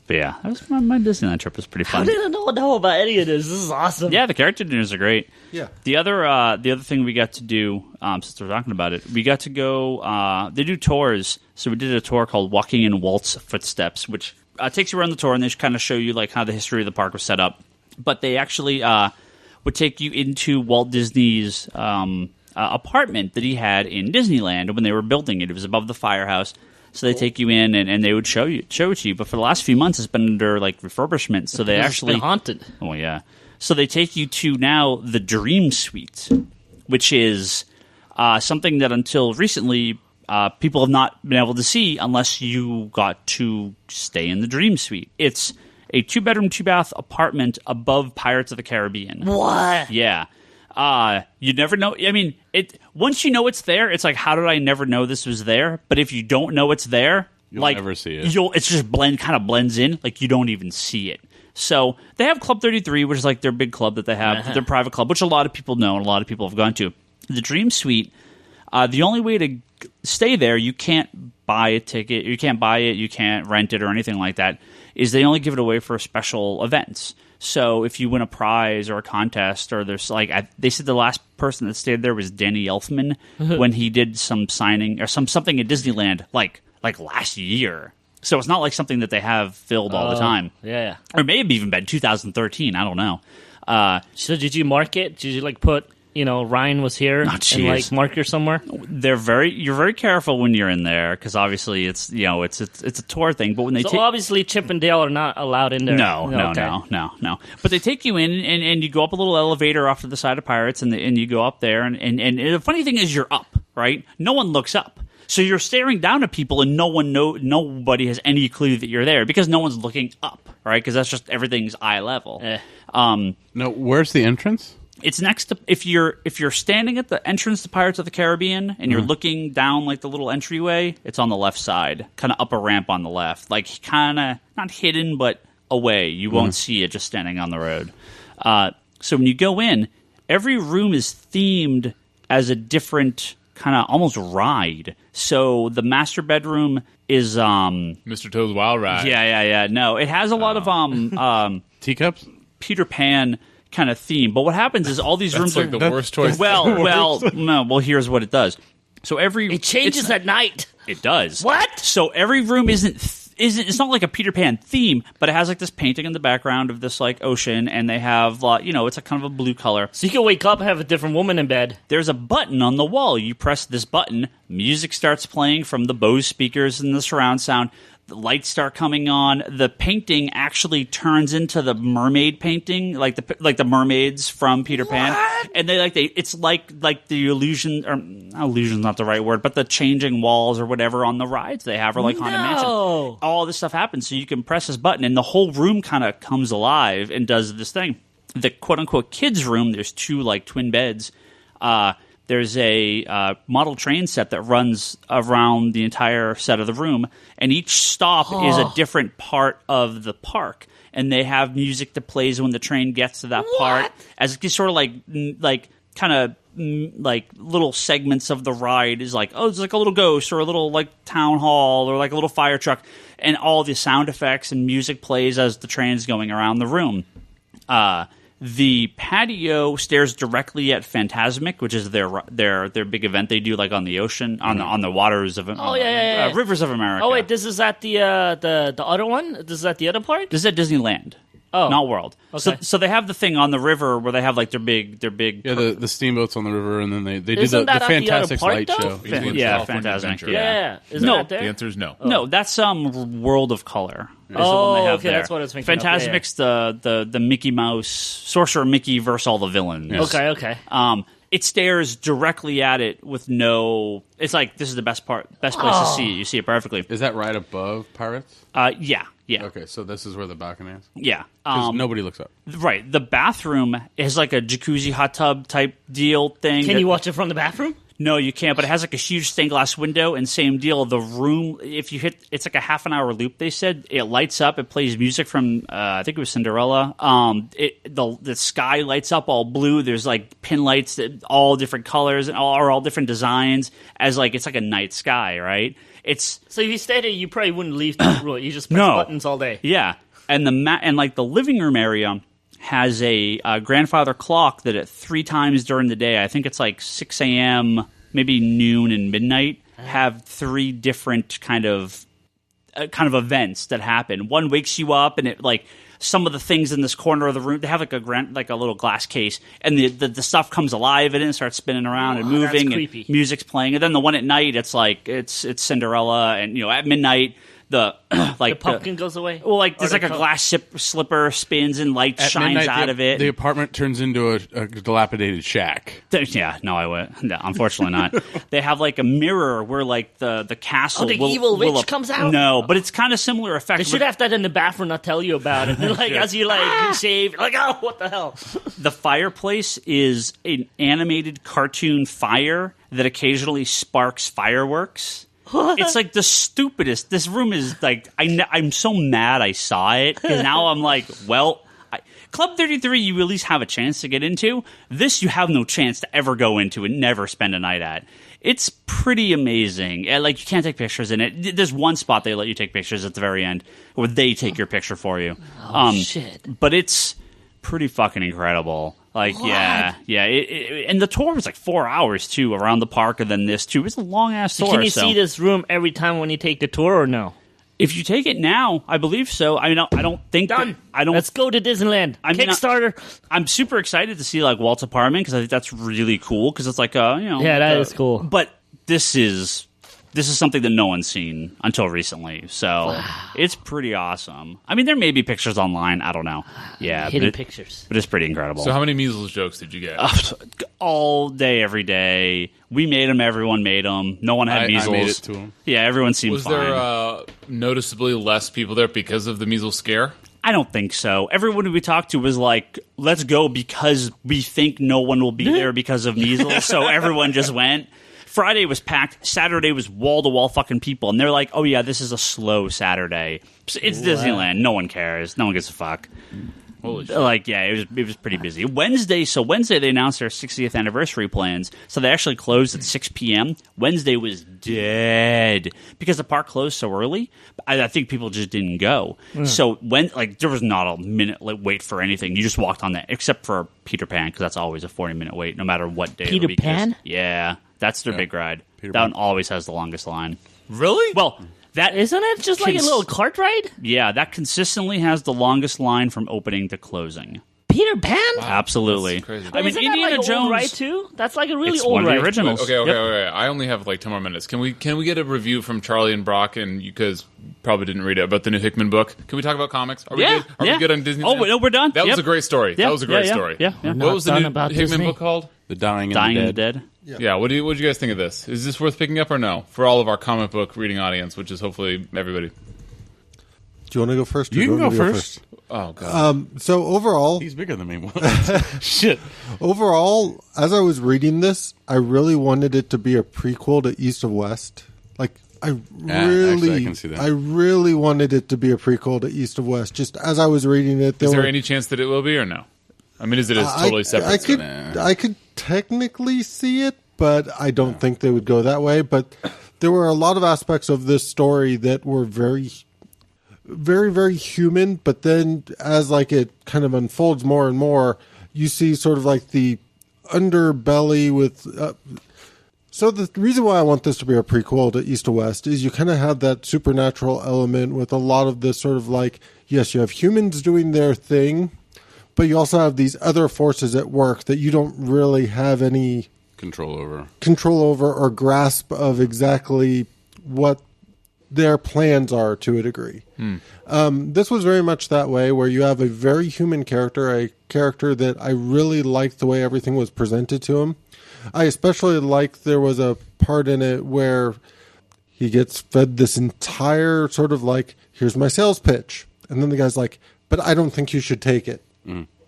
But yeah, that was my Disneyland trip was pretty fun. How did I know about any of this? This is awesome. Yeah, the character dinners are great. Yeah. The other thing we got to do, since we're talking about it, we got to go. They do tours, so we did a tour called Walking in Walt's Footsteps, which takes you around the tour and they just kind of show you like how the history of the park was set up. But they actually would take you into Walt Disney's apartment that he had in Disneyland when they were building it. It was above the firehouse. So they take you in and they would show it to you. But for the last few months, it's been under like refurbishment. So they actually been haunted. Oh yeah. So they take you to now the Dream Suite, which is something that until recently people have not been able to see unless you got to stay in the Dream Suite. It's a 2-bedroom, 2-bath apartment above Pirates of the Caribbean. What? Yeah. You never know. I mean, once you know it's there, it's like, how did I never know this was there? But if you don't know it's there, you'll never see it. It's just kind of blends in, like you don't even see it. So they have Club 33, which is like their big club that they have, their private club, which a lot of people know and a lot of people have gone to. The Dream Suite, the only way to stay there, you can't buy a ticket, you can't buy it, you can't rent it or anything like that, is they only give it away for special events. So if you win a prize or a contest, or there's like they said the last person that stayed there was Danny Elfman when he did some signing or something at Disneyland like last year. So it's not like something that they have filled all the time. Yeah. Or maybe even been 2013. I don't know. So did you mark it? Did you like put Ryan was here and like marker somewhere? You're very careful when you're in there because obviously it's a tour thing. But when they obviously Chip and Dale are not allowed in there. No. But they take you in and you go up a little elevator off to the side of Pirates and you go up there and the funny thing is you're up, right? No one looks up. So you're staring down at people and nobody has any clue that you're there because no one's looking up, right? Because that's just everything's eye level. No, where's the entrance? It's next to if you're standing at the entrance to Pirates of the Caribbean and you're looking down like the little entryway, it's on the left side, kind of up a ramp on the left, like kind of not hidden but away. You won't see it just standing on the road. So when you go in, every room is themed as a different kind of almost ride. So the master bedroom is Mr. Toad's Wild Ride. Yeah. No, it has a lot of teacups, Peter Pan kind of theme. But what happens is all these rooms like are the worst choice. Well, here's what it does. So it changes at night. It does. What? So every room isn't it's not like a Peter Pan theme, but it has like this painting in the background of this like ocean, and they have it's a kind of a blue color. So you can wake up and have a different woman in bed. There's a button on the wall. You press this button, music starts playing from the Bose speakers and the surround sound. The lights start coming on. The painting actually turns into the mermaid painting, like the mermaids from Peter Pan. And it's like the illusion, or illusion's not the right word, but the changing walls or whatever on the rides they have are like Haunted Mansion. All this stuff happens, so you can press this button, and the whole room kind of comes alive and does this thing. The quote unquote kids room, there's two like twin beds. There's a model train set that runs around the entire set of the room, and each stop is a different part of the park. And they have music that plays when the train gets to that part, as it's sort of like kind of like little segments of the ride is like, it's like a little ghost or a little like town hall or like a little fire truck, and all the sound effects and music plays as the train's going around the room. The patio stares directly at Phantasmic, which is their big event they do, like on the ocean, on the waters of rivers of America. Oh wait, this is at the other one. This is at the other park. This is at Disneyland. Oh, not World. Okay. So they have the thing on the river where they have like their big. Yeah, the steamboats on the river, and then they do Isn't the that at the Fantastic other Light park, show. Yeah, Phantasmic. Yeah. Isn't No, that there? The answer is no. No, that's World of Color. Is the Oh, one they have okay, there. that's what I was thinking of. Phantasmic's the Mickey Mouse Sorcerer Mickey versus all the villains. Okay. It stares directly at it with no. It's like this is the best place to see it. You see it perfectly. Is that right above Pirates? Yeah. Okay, so this is where the balcony is. Yeah. Because nobody looks up. Right. The bathroom is like a jacuzzi hot tub type deal thing. Can you watch it from the bathroom? No, you can't, but it has like a huge stained glass window, and same deal. The room, if you hit, it's like a half an hour loop, they said. It lights up. It plays music from, I think it was Cinderella. The sky lights up all blue. There's like pin lights, all different colors, and all different designs, as like, it's like a night sky, right? So if you stayed there, you probably wouldn't leave the room. You just press buttons all day. Yeah. And and like the living room area has a grandfather clock that at 3 times during the day, I think it's like 6 a.m., maybe noon and midnight, have 3 different kind of events that happen. One wakes you up, and it like some of the things in this corner of the room, they have like a little glass case, and the stuff comes alive in it and starts spinning around and moving, and music's playing. And then the one at night, it's like it's Cinderella, and at midnight. The pumpkin goes away. Well, like there's like a glass slipper spins and light shines midnight, out of it. The apartment turns into a dilapidated shack. Yeah, no, I would. No, unfortunately not. They have like a mirror where like the castle. The evil witch comes out. No, but it's kind of similar effect. They should have that in the bathroom, not tell you about it. And like as you shave, like oh, what the hell? The fireplace is an animated cartoon fire that occasionally sparks fireworks. It's like the stupidest. This room is like I'm so mad I saw it because now I'm like, well, Club 33 you at least have a chance to get into. This you have no chance to ever go into and never spend a night at. It's pretty amazing. Like you can't take pictures in it. There's one spot they let you take pictures at the very end where they take your picture for you. Shit! But it's pretty fucking incredible. Like, what? yeah. And the tour was like 4 hours, too, around the park, and then this, too. It's a long-ass tour. Can you see this room every time when you take the tour, or no? If you take it now, I believe so. I mean, I don't think... Done. Let's go to Disneyland. Kickstarter. I'm super excited to see, like, Walt's apartment, because I think that's really cool, because it's like, Yeah, that is cool. But this is something that no one's seen until recently, so it's pretty awesome. I mean, there may be pictures online. I don't know. Yeah, hidden pictures. But it's pretty incredible. So how many measles jokes did you get? All day, every day. We made them. Everyone made them. No one had measles. I made it to them. Yeah, everyone seemed Was fine. there noticeably less people there because of the measles scare? I don't think so. Everyone we talked to was like, let's go because we think no one will be there because of measles, so everyone just went. Friday was packed. Saturday was wall-to-wall fucking people. And they're like, oh, yeah, this is a slow Saturday. It's Disneyland. No one cares. No one gives a fuck. Holy shit. Like, yeah, it was pretty busy. Wednesday they announced their 60th anniversary plans. So they actually closed at 6 p.m. Wednesday was dead because the park closed so early. I think people just didn't go. So there was not a minute wait for anything. You just walked on that, except for Peter Pan, because that's always a 40-minute wait, no matter what day of the week it is. Pan? Yeah, that's their big ride. Peter That Pan. one always has the longest line. Really? Well, that Isn't it just like a little cart ride? Yeah, that consistently has the longest line from opening to closing. Peter Pan? Absolutely. That's crazy. I mean, Isn't Indiana that like Jones. Old ride too? That's like a really It's old one of the ride. originals. Okay. Yep. I only have like 10 more minutes. Can we get a review from Charlie and Brock, and you guys probably didn't read it, about the new Hickman book? Can we talk about comics? Are we good? Are we good on Disney? Oh, no, we're done. That was Yep. a great story. Yeah, That was a great yeah, story. yeah, yeah. What was the Not new about Hickman Disney. book called? The Dying Dying and and the Dead. Yeah. What do you guys think of this? Is this worth picking up or no? For all of our comic book reading audience, which is hopefully everybody. Do you want to go first? Or You do can want go me to first. Oh god. So overall, He's bigger than me. Shit. Overall, as I was reading this, I really wanted it to be a prequel to East of West. Like, actually, I can see that. I really wanted it to be a prequel to East of West. Just as I was reading it, Is there any chance that it will be or no? I mean, is it a totally separate? I could technically see it, but I don't think they would go that way. But there were a lot of aspects of this story that were very, very, very human, but then as like it kind of unfolds more and more, you see sort of like the underbelly with... So the reason why I want this to be a prequel to East to West is you kind of have that supernatural element with a lot of this sort of like, yes, you have humans doing their thing, but you also have these other forces at work that you don't really have any control over or grasp of exactly what their plans are to a degree. This was very much that way, where you have a very human character, a character that I really liked the way everything was presented to him. I especially liked there was a part in it where he gets fed this entire sort of like, here's my sales pitch. And then the guy's like, but I don't think you should take it.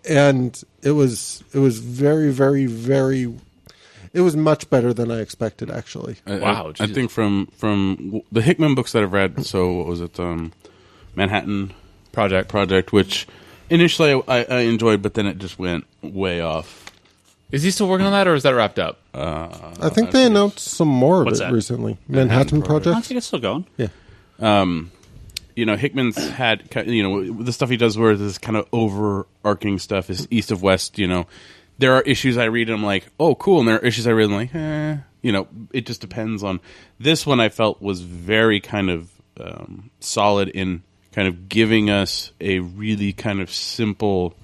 And it was very, very, very... It was much better than I expected, actually. Wow. I think from the Hickman books that I've read, so what was it? Manhattan Project, which initially I enjoyed, but then it just went way off. Is he still working on that, or is that wrapped up? I think they announced some more of it recently. Manhattan Project? I think it's still going. Yeah. Hickman's had, the stuff he does where this kind of overarching stuff is East of West, There are issues I read and I'm like, oh, cool. And there are issues I read and I'm like, it just depends on. This one I felt was very kind of solid in kind of giving us a really kind of simple...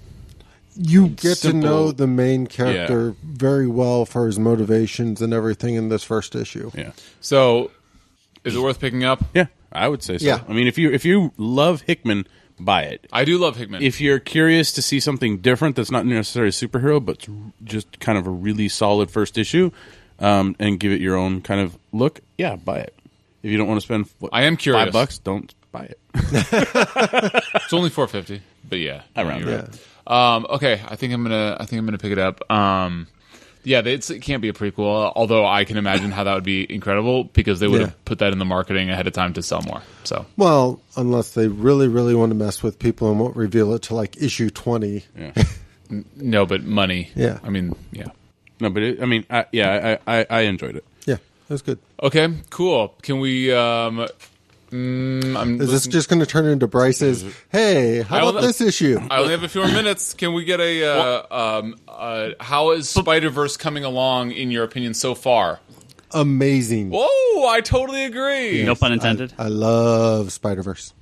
You get to know the main character very well for his motivations and everything in this first issue. Yeah. So, is it worth picking up? Yeah, I would say so. Yeah. I mean, if you love Hickman, buy it. I do love Hickman. If you're curious to see something different that's not necessarily a superhero, but just kind of a really solid first issue, and give it your own kind of look, yeah, buy it. If you don't want to spend, I am curious. $5, don't buy it. It's only $4.50, but yeah, around there. Okay, I think I'm gonna pick it up. It can't be a prequel, although I can imagine how that would be incredible because they would have put that in the marketing ahead of time to sell more. So, well, unless they really, really want to mess with people and won't reveal it to like issue 20. Yeah. No, but money. Yeah. I mean, yeah. No, but I enjoyed it. Yeah, it was good. Okay, cool. Can we? Is this just going to turn into Bryce's? Hey, how about this issue? I only have a few more minutes. Can we get how is Spider-Verse coming along in your opinion so far? Amazing. Whoa, I totally agree. No pun intended. I love Spider-Verse.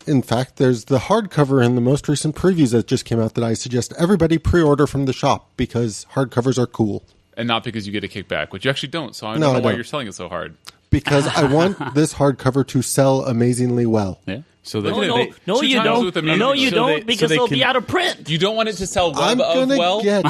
In fact, there's the hardcover in the most recent previews that just came out that I suggest everybody pre-order from the shop because hardcovers are cool. And not because you get a kickback, which you actually don't. So I don't know why you're selling it so hard. Because I want this hardcover to sell amazingly well. Yeah. So No, you don't, because it'll be out of print. You don't want it to sell I'm going to get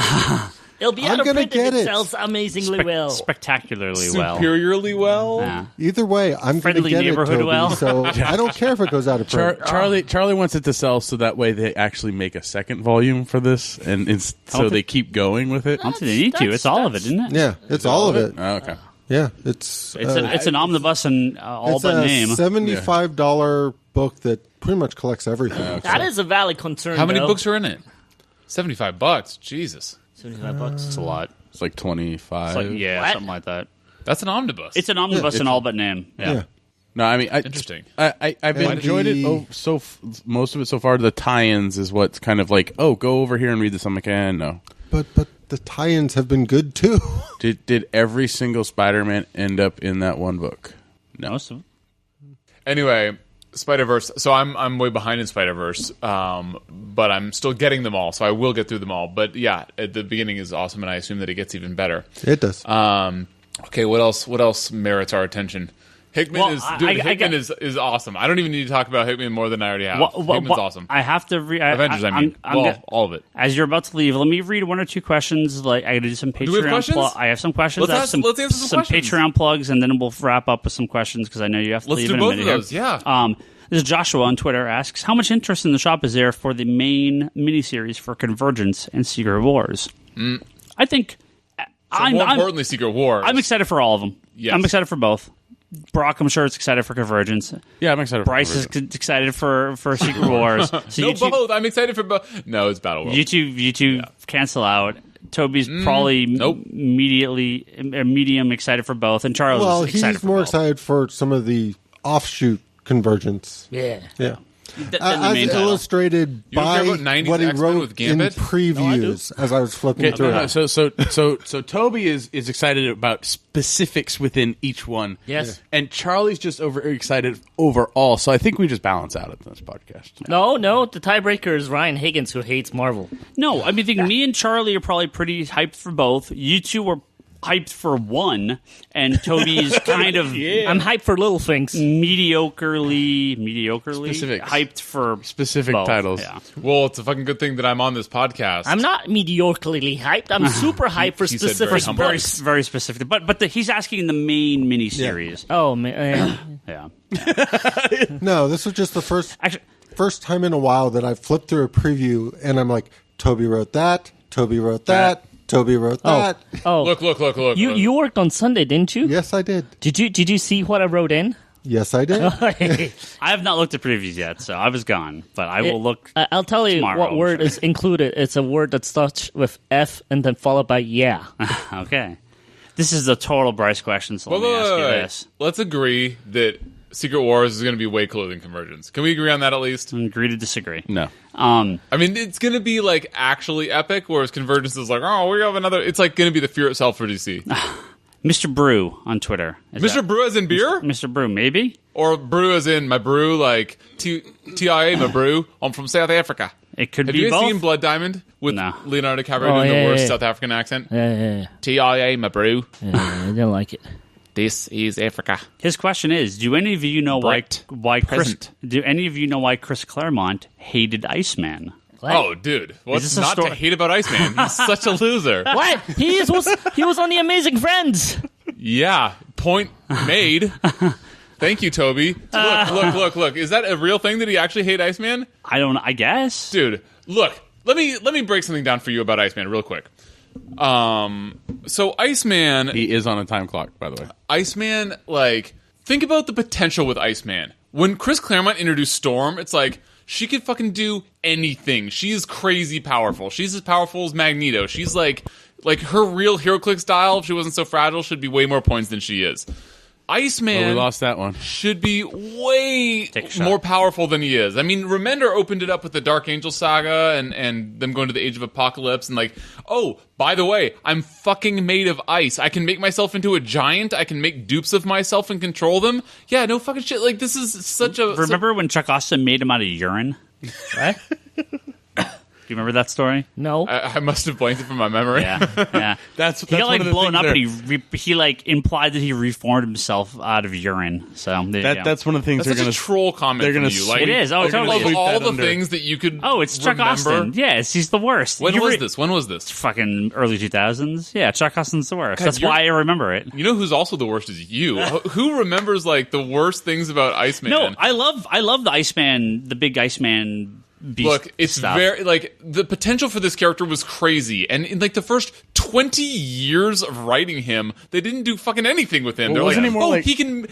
It'll be out of print if it sells amazingly well. Spectacularly well. Superiorly well. Yeah. Either way, I'm going to Friendly get it, neighborhood Toby, well. so I don't care if it goes out of print. Charlie wants it to sell so that way they actually make a second volume for this, and so they keep going with it. I don't think they need to. It's all of it, isn't it? Yeah, it's all of it. Oh, okay. Yeah, it's an omnibus and all but name. It's a $75 book that pretty much collects everything. That is a valid concern. How many books are in it? $75. Jesus. $75. It's a lot. It's like 25. It's like, yeah, What? something like that. That's an omnibus. It's an omnibus and all but name. Yeah. No, I mean, Interesting. I've enjoyed it. Most of it so far. The tie-ins is what's kind of like, oh, go over here and read this. I'm like, no. But the tie-ins have been good too. Did every single Spider-Man end up in that one book? No. Most of them. Anyway, Spider-Verse. So I'm way behind in Spider-Verse, but I'm still getting them all, so I will get through them all. But yeah, at the beginning is awesome, and I assume that it gets even better. It does. Okay, what else merits our attention? Hickman is awesome. I don't even need to talk about Hickman more than I already have. Hickman's awesome. I have to read Avengers. All of it. As you're about to leave, let me read one or two questions. Like I got to do some Patreon. Do we have questions? I have some questions. Let's answer some questions. Patreon plugs, and then we'll wrap up with some questions because I know you have to leave in a minute. Let's do both of those. Yeah. This is Joshua on Twitter asks, how much interest in the shop is there for the main miniseries for Convergence and Secret Wars? I think. More importantly, Secret Wars. I'm excited for all of them. Yes. I'm excited for both. Brock, I'm sure, is excited for Convergence. Yeah, I'm excited. Bryce is excited for Secret Wars. So both. I'm excited for both. No, it's Battle World. You two cancel out. Toby's probably medium excited for both, and Charles is excited he's for more both. excited for some of the offshoot Convergence. Yeah. Yeah. As illustrated by about 90s what he X-Men wrote with in Gambit? previews as I was flipping through it. So Toby is excited about specifics within each one. Yes. And Charlie's just excited overall. So I think we just balance out at this podcast. No, the tiebreaker is Ryan Higgins, who hates Marvel. No, I mean, me and Charlie are probably pretty hyped for both. You two were hyped for one, and Toby's kind of I'm hyped for little things. mediocrely Specifics. hyped for Specific both. titles. Yeah. Well, it's a fucking good thing that I'm on this podcast. I'm not mediocrely hyped. I'm super hyped for he said specific very books. Very specific, but he's asking the main miniseries. Oh man, Yeah. No, this was just the Actually, first time in a while that I flipped through a preview and I'm like, Toby wrote that, Toby wrote that, Toby wrote that. oh. Look. You worked on Sunday, didn't you? Yes, I did. Did you see what I wrote in? Yes, I did. I have not looked at previews yet, so I was gone. But I will look. I'll tell you tomorrow, what I'm word sure. is included. It's a word that starts with F and then followed by yeah. Okay. This is the total Bryce question, so let me ask you this. Let's agree that Secret Wars is going to be way cooler than Convergence. Can we agree on that at least? Agree to disagree. No. I mean, it's going to be like actually epic, whereas Convergence is like, oh, we have another. It's like going to be the fear itself for DC. Mr. Brew on Twitter. Mr. Brew as in beer? Mr. Brew, maybe? Or brew as in my brew, like TIA, my brew. I'm from South Africa. It could Have be you guys both. seen Blood Diamond with No. Leonardo DiCaprio doing the worst South African accent? Yeah. TIA, my brew. I didn't like it. This is Africa. His question is: do any of you know Bright why Chris? present. Do any of you know why Chris Claremont hated Iceman? What? Oh, dude. What's this a not to story? hate about Iceman? He's such a loser. What? He was on The Amazing Friends. Yeah. Point made. Thank you, Toby. Look. Is that a real thing? Did he actually hate Iceman? I don't. I guess. Dude, look. Let me break something down for you about Iceman real quick. So Iceman... He is on a time clock, by the way. Iceman, like, think about the potential with Iceman. When Chris Claremont introduced Storm, it's like, she could fucking do anything. She is crazy powerful. She's as powerful as Magneto. She's like her real HeroClix style, if she wasn't so fragile, should be way more points than she is. Iceman Well, we lost that one. should be way Take a shot. more powerful than he is. I mean, Remender opened it up with the Dark Angel saga and them going to the Age of Apocalypse and like, oh, by the way, I'm fucking made of ice. I can make myself into a giant. I can make dupes of myself and control them. Yeah, no fucking shit. Like, this is such a... Remember when Chuck Austin made him out of urine? What? Do you remember that story? No. I must have blanked it from my memory. Yeah. That's He got one like of the blown things up, there- and he like implied that he reformed himself out of urine. So there you go. That's one of the things That's they're such going a troll comment they're from gonna you. sweep- Like, It is. Oh, they're gonna totally. of sweep all that the under. things that you could Oh, it's Chuck remember. Austin. Yes, he's the worst. When You was re- this? When was this? Fucking early 2000s. Yeah, Chuck Austin's the worst. That's you're- why I remember it. You know who's also the worst is you. Who remembers like the worst things about Iceman? No, I love the Iceman, the big Iceman beast. Look, it's stuff. very like the potential for this character was crazy, and in like the first 20 years of writing him, they didn't do fucking anything with him. Well, They're wasn't like, he more oh, like- he can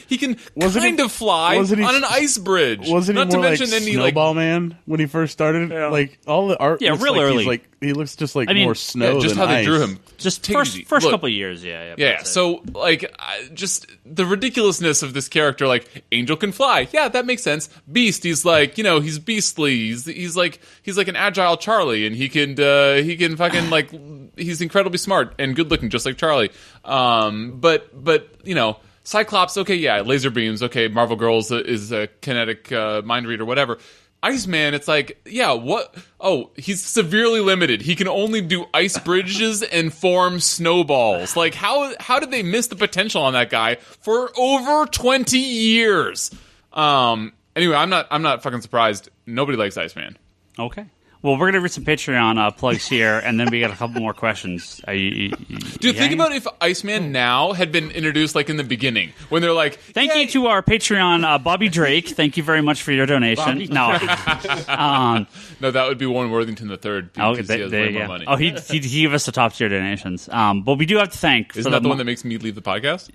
Wasn't he- kind of fly wasn't he- on an ice bridge. Wasn't he Not to more mention like any Snowball Man when he first started? Like all the art, Yeah, looks real like early. He's like he looks just like I mean, more snow just than how they ice. drew him. Just Take it first easy. first Look, couple of years. Yeah. Yeah, that's it. so like, just the ridiculously of this character. Angel can fly. Yeah, that makes sense. Beast, he's like, he's beastly. He's like an agile Charlie, and he can fucking like, he's incredibly smart and good looking, just like Charlie. But Cyclops. Okay, yeah, laser beams. Okay, Marvel Girls is a kinetic mind reader, whatever. Iceman, it's like, yeah, what? Oh, he's severely limited. He can only do ice bridges and form snowballs. Like, how did they miss the potential on that guy for over 20 years? Anyway, I'm not fucking surprised. Nobody likes Iceman. Okay. Well, we're gonna read some Patreon plugs here, and then we got a couple more questions. Dude, think about if Iceman now had been introduced like in the beginning, when they're like, Thank you to our Patreon, Bobby Drake. Thank you very much for your donation. No, no, that would be Warren Worthington III. oh, because he has way more money. Oh, he gave us the top tier donations. But we do have to thank. Isn't that the one that makes me leave the podcast?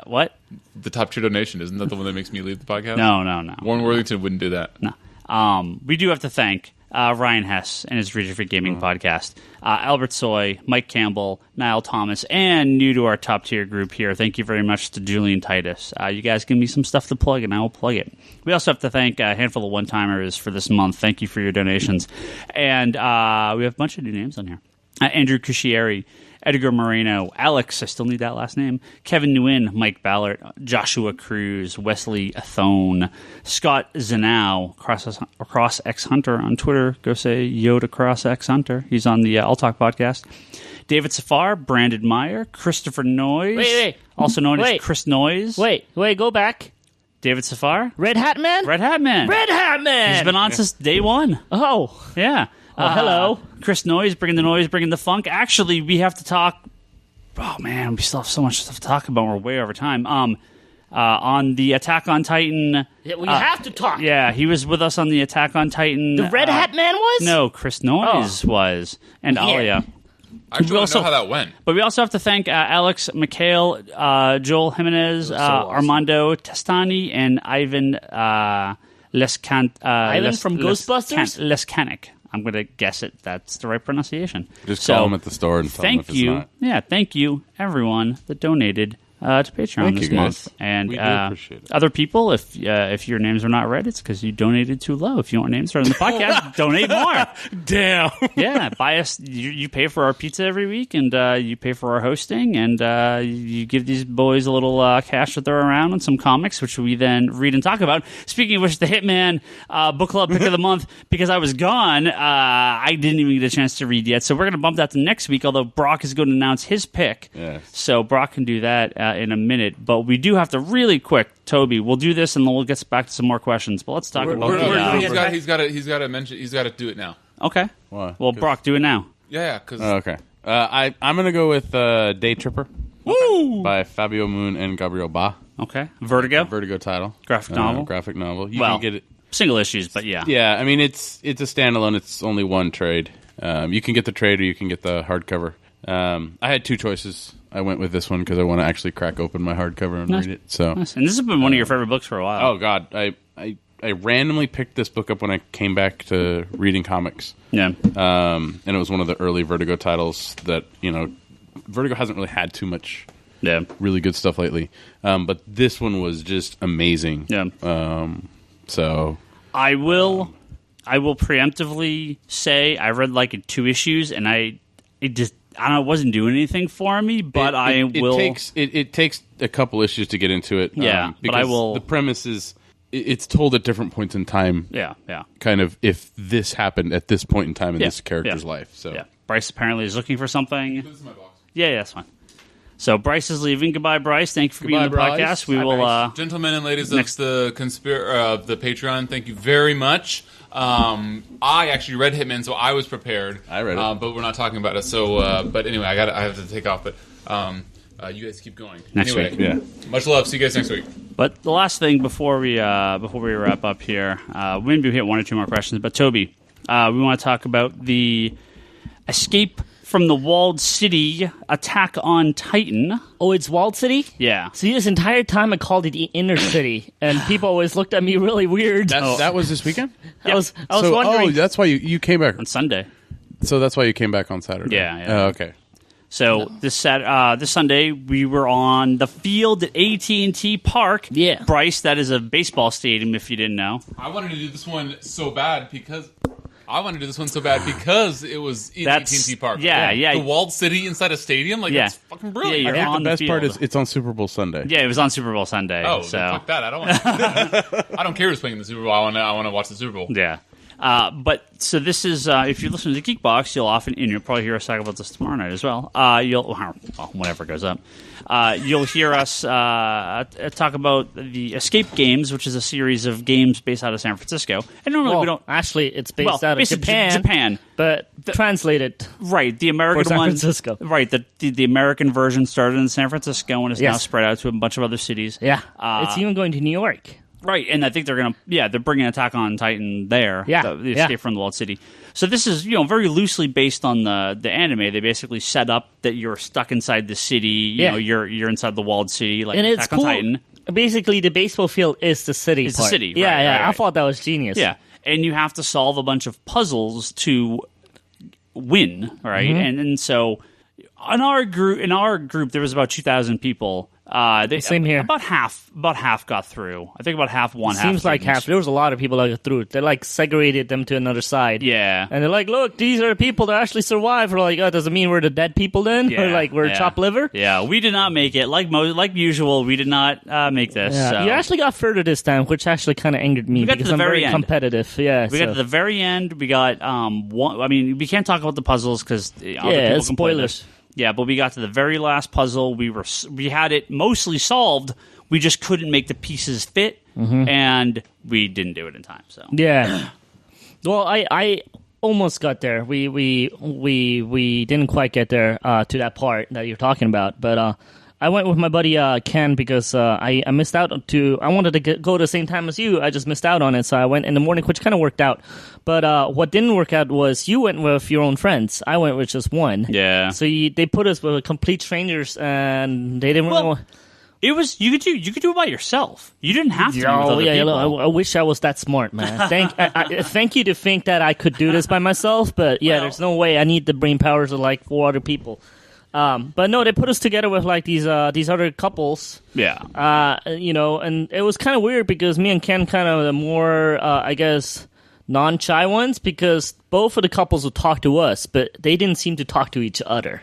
What? The top tier donation, isn't that the one that makes me leave the podcast? No. Warren Worthington wouldn't do that. No. We do have to thank Ryan Hess and his Region Free Gaming podcast, Albert Soy, Mike Campbell, Niall Thomas, and new to our top tier group here, thank you very much to Julian Titus. You guys give me some stuff to plug, and I will plug it. We also have to thank a handful of one-timers for this month. Thank you for your donations. And we have a bunch of new names on here. Andrew Cuscieri, Edgar Moreno, Alex, I still need that last name, Kevin Nguyen, Mike Ballard, Joshua Cruz, Wesley Athone, Scott Zanow, Cross X Hunter on Twitter. Go say yo to Cross X Hunter. He's on the All Talk podcast. David Safar, Brandon Meyer, Christopher Noyes, wait. also known as Chris Noyes. Wait, go back. David Safar? Red Hat Man? Red Hat Man. He's been on since day one. Oh. Yeah. Hello. Chris Noyes, bringing the noise, bringing the funk. Actually, we have to talk. Oh, man, we still have so much stuff to talk about. We're way over time. On the Attack on Titan. Yeah, we have to talk. Yeah, he was with us on the Attack on Titan. The Red Hat Man was? No, Chris Noyes was. And Alia. I actually want to know how that went. But we also have to thank Alex McHale, Joel Jimenez, awesome. Armando Testani, and Ivan Ivan from Ghostbusters? Lescanic. I'm going to guess it. That's the right pronunciation. Just call him at the store and tell him if it's not. Yeah, thank you, everyone that donated to Patreon this month. And we do appreciate it. Other people, if your names are not read, it's because you donated too low. If you want names read on the podcast, donate more. Damn. Yeah, buy us. You pay for our pizza every week, and you pay for our hosting, and you give these boys a little cash to throw around and some comics, which we then read and talk about. Speaking of which, the Hitman Book Club Pick of the Month, because I was gone, I didn't even get a chance to read yet, so we're going to bump that to next week, although Brock is going to announce his pick. Yes. So Brock can do that in a minute, but we do have to really quick, Toby, we'll do this and then we'll get back to some more questions, but let's talk about he's got to mention, he's got to do it now. Okay. Why? Well, Brock, do it now. Yeah, because okay. I'm gonna go with Day Tripper. Woo! By Fabio Moon and Gabriel Ba. Okay. Vertigo title. Graphic novel. Graphic novel. You well, can get it single issues, but yeah. Yeah, I mean it's a standalone. It's only one trade. You can get the trade or you can get the hardcover. I had two choices. I went with this one because I want to actually crack open my hardcover and read it. So, nice. And this has been one of your favorite books for a while. Oh God, I randomly picked this book up when I came back to reading comics. Yeah. And it was one of the early Vertigo titles that Vertigo hasn't really had too much. Yeah. Really good stuff lately. But this one was just amazing. Yeah. So I will preemptively say I read like 2 issues and I don't know, it wasn't doing anything for me, but It takes a couple issues to get into it. Yeah, but I will. The premise is it's told at different points in time. Yeah. Kind of if this happened at this point in time in this character's life. So yeah, Bryce apparently is looking for something. This is my box. Yeah, that's fine. So Bryce is leaving. Goodbye, Bryce. Thank you for being on the podcast. We will, gentlemen and ladies of the Patreon. Thank you very much. I actually read Hitman, so I was prepared. I read it, but we're not talking about it. So, but anyway, I have to take off. But you guys keep going. Next week, yeah. Much love. See you guys next week. But the last thing before we wrap up here, we maybe hit 1 or 2 more questions. But Toby, we want to talk about the Escape from the Walled City Attack on Titan. Oh, it's Walled City? Yeah. See, this entire time I called it the Inner City, and people always looked at me really weird. That was this weekend? I was wondering. Oh, that's why you came back On Sunday. So that's why you came back on Saturday. Yeah. Oh, okay. So this Sunday we were on the field at AT&T Park. Yeah. Bryce, that is a baseball stadium if you didn't know. I wanted to do this one so bad because it was in AT&T Park. Yeah. The walled city inside a stadium, that's fucking brilliant. Yeah, I think the best part is it's on Super Bowl Sunday. Yeah, it was on Super Bowl Sunday. Oh, so fuck that! I don't want. I don't care who's playing in the Super Bowl. I want to watch the Super Bowl. Yeah. But so this is if you're listening to Geekbox, you'll often, and you'll probably hear us talk about this tomorrow night as well. Whenever it goes up, you'll hear us talk about the Escape Games, which is a series of games based out of San Francisco. And normally we don't. Actually, it's based out of Japan, but translated. Right, the American San one. Francisco. Right, the American version started in San Francisco and is now spread out to a bunch of other cities. Yeah, it's even going to New York. Right, and I think they're bringing Attack on Titan there. Yeah, the Escape from the Walled City. So this is, very loosely based on the anime. They basically set up that you're stuck inside the city. You're inside the walled city, like and Attack on Titan. Basically, the baseball field is the city. It's part. the city. Yeah, right. I thought that was genius. Yeah, and you have to solve a bunch of puzzles to win, right? And so in our group, there was about 2,000 people. Same here. About half got through. I think about half won. Seems like half. There was a lot of people that got through. They like segregated them to another side. Yeah, and they're like, "Look, these are the people that actually survived." We're like, "Oh, does it mean we're the dead people then?" Yeah, or like we're chopped liver? Yeah, we did not make it. Like usual, we did not make this. Yeah. So. You actually got further this time, which actually kind of angered me because I'm very competitive. Yeah, we got to the very end. We got one. I mean, we can't talk about the puzzles because other people can play this. Yeah, but we got to the very last puzzle. We had it mostly solved. We just couldn't make the pieces fit, and we didn't do it in time. So yeah. Well, I almost got there. We didn't quite get there to that part that you're talking about, but I went with my buddy Ken because I missed out I wanted to go to the same time as you. I just missed out on it, so I went in the morning, which kind of worked out. But what didn't work out was you went with your own friends. I went with just one. Yeah. So they put us with complete strangers, and they didn't really want. It was you could do it by yourself. You didn't have to. With other people. I wish I was that smart, man. Thank you to think that I could do this by myself, but yeah, there's no way. I need the brain powers of like 4 other people. But no, they put us together with like these other couples. Yeah. And it was kind of weird because me and Ken kind of the more I guess non-shy ones because both of the couples would talk to us, but they didn't seem to talk to each other,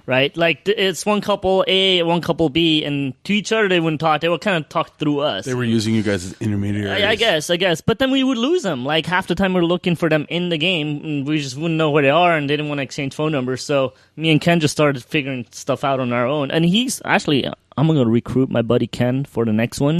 right? Like it's one couple A, one couple B, and to each other they wouldn't talk. They would kind of talk through us. They were using you guys as intermediaries. I guess. But then we would lose them. Like half the time we were looking for them in the game, and we just wouldn't know where they are, and they didn't want to exchange phone numbers. So me and Ken just started figuring stuff out on our own. And he's actually, I'm going to recruit my buddy Ken for the next one.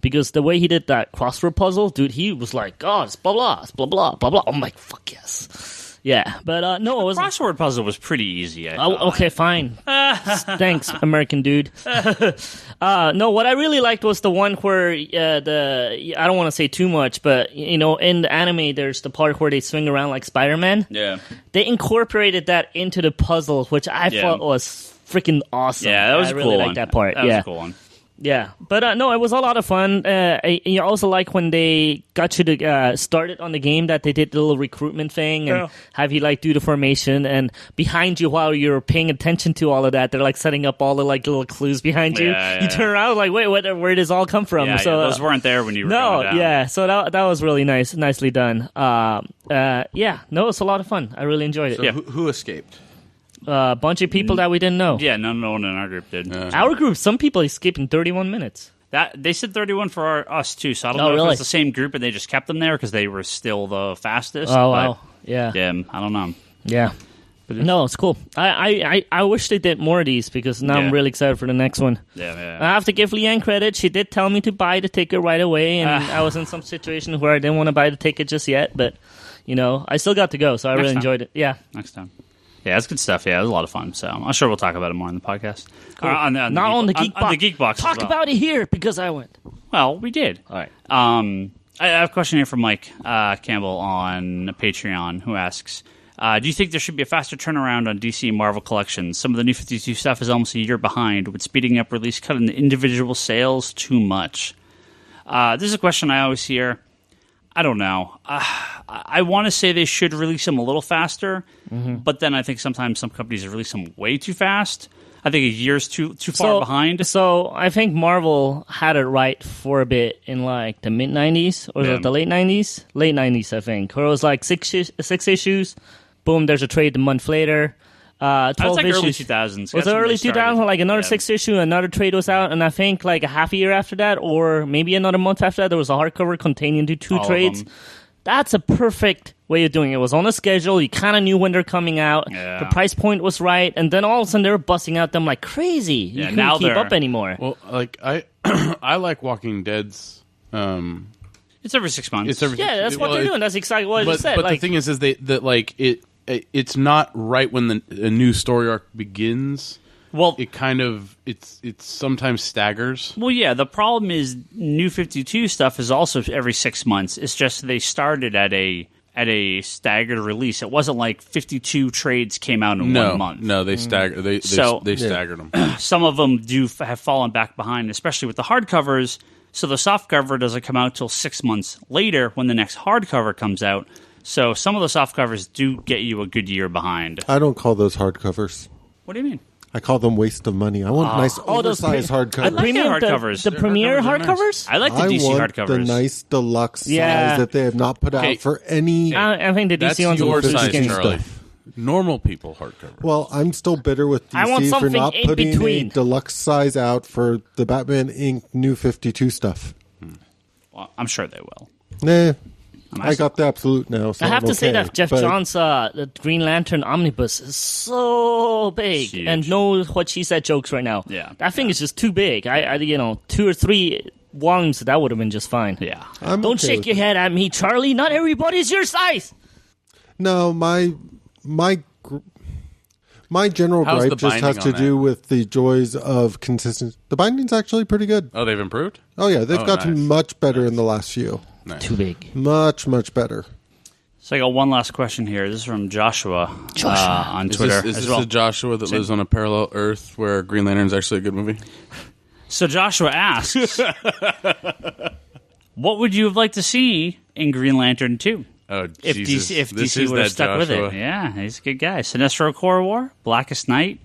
Because the way he did that crossword puzzle, dude, he was like, "Oh, it's blah blah, it's blah blah, blah blah." I'm like, "Fuck yes." Yeah, but no, it was crossword puzzle was pretty easy. Okay, fine. Thanks, American dude. No, what I really liked was the one where I don't want to say too much, but in the anime, there's the part where they swing around like Spider-Man. Yeah, they incorporated that into the puzzle, which I thought was freaking awesome. Yeah, that was I a really cool liked one. that part. That was a cool one. Yeah, but no, it was a lot of fun. You also like when they got you to start it on the game that they did the little recruitment thing and have you like do the formation and behind you while you're paying attention to all of that, they're like setting up all the like little clues behind you. You turn around like, wait, where did this all come from? So those weren't there when you were going down. Yeah, so that was really nicely done. It's a lot of fun. I really enjoyed it. So who escaped? A bunch of people that we didn't know. Yeah, no one in our group did. Our group, some people escaped in 31 minutes. That they said 31 for us too, so I don't know if it's the same group and they just kept them there because they were still the fastest. Oh wow, yeah, I don't know. Yeah, no, it's cool. I wish they did more of these because now I'm really excited for the next one. Yeah. I have to give Leanne credit. She did tell me to buy the ticket right away, and I was in some situation where I didn't want to buy the ticket just yet, but I still got to go, so I really enjoyed it. Yeah, next time. Yeah, it's good stuff. Yeah, it was a lot of fun. So I'm sure we'll talk about it more on the podcast. Cool. On the Geek Box. Talk about it here because I went. Well, we did. All right. I have a question here from Mike Campbell on Patreon who asks, do you think there should be a faster turnaround on DC and Marvel collections? Some of the New 52 stuff is almost a year behind. Would speeding up release cut into individual sales too much? This is a question I always hear. I don't know. I want to say they should release them a little faster, but then I think sometimes some companies release them way too fast. I think a year's too far behind. So I think Marvel had it right for a bit in like the mid 90s or the late 90s? Late 90s, I think. Where it was like six issues. Boom, there's a trade a month later. 12 like issues. Early 2000s. Was it early 2000s? Like another 6 issue, another trade was out, and I think like a half a year after that, or maybe another month after that, there was a hardcover containing two trades. That's a perfect way of doing it. It was on a schedule. You kind of knew when they're coming out. Yeah. The price point was right, and then all of a sudden they were busting out them like crazy. You couldn't keep up anymore. Well, like I like Walking Dead's. It's every 6 months. That's what they're doing. That's exactly what I just said. But the thing is it's not right when a new story arc begins. Well, it sometimes staggers. Well, yeah. The problem is New 52 stuff is also every 6 months. It's just they started at a staggered release. It wasn't like 52 trades came out in 1 month. No, they stagger. They staggered them. Some of them have fallen back behind, especially with the hardcovers. So the softcover doesn't come out till 6 months later when the next hardcover comes out. So some of the softcovers do get you a good year behind. I don't call those hardcovers. What do you mean? I call them waste of money. I want nice oversized hardcovers. I like the hardcovers. The premiere hardcovers? I like the DC want hardcovers. the nice deluxe size that they have not put out for any. I think the DC ones your are too size, skinny. Charlie. Normal people hardcover. Well, I'm still bitter with I want DC for something not in putting between. a deluxe size out for the Batman Inc. New 52 stuff. Well, I'm sure they will. Nah. I got the absolute now. So I have I'm to say okay, that Jeff but Johns' the Green Lantern Omnibus is so big, Huge. and no what she said jokes right now. Yeah. That thing is just too big. I 2 or 3 volumes, that would have been just fine. Yeah. I'm Don't okay shake with your it. head at me, Charlie. Not everybody's your size. No, my general How's gripe the just has binding to on do with the joys of consistency. The binding's actually pretty good. Oh, they've improved? Oh yeah, they've gotten nice. much better in the last few. Nice. Too big. Much better. So I got one last question here. This is from Joshua, on Is Twitter this as well. a Joshua that lives on a parallel Earth where Green Lantern's actually a good movie? So Joshua asks, what would you have liked to see in Green Lantern 2? Oh, If Jesus. DC would have stuck with it. Yeah, he's a good guy. Sinestro Corps War, Blackest Night.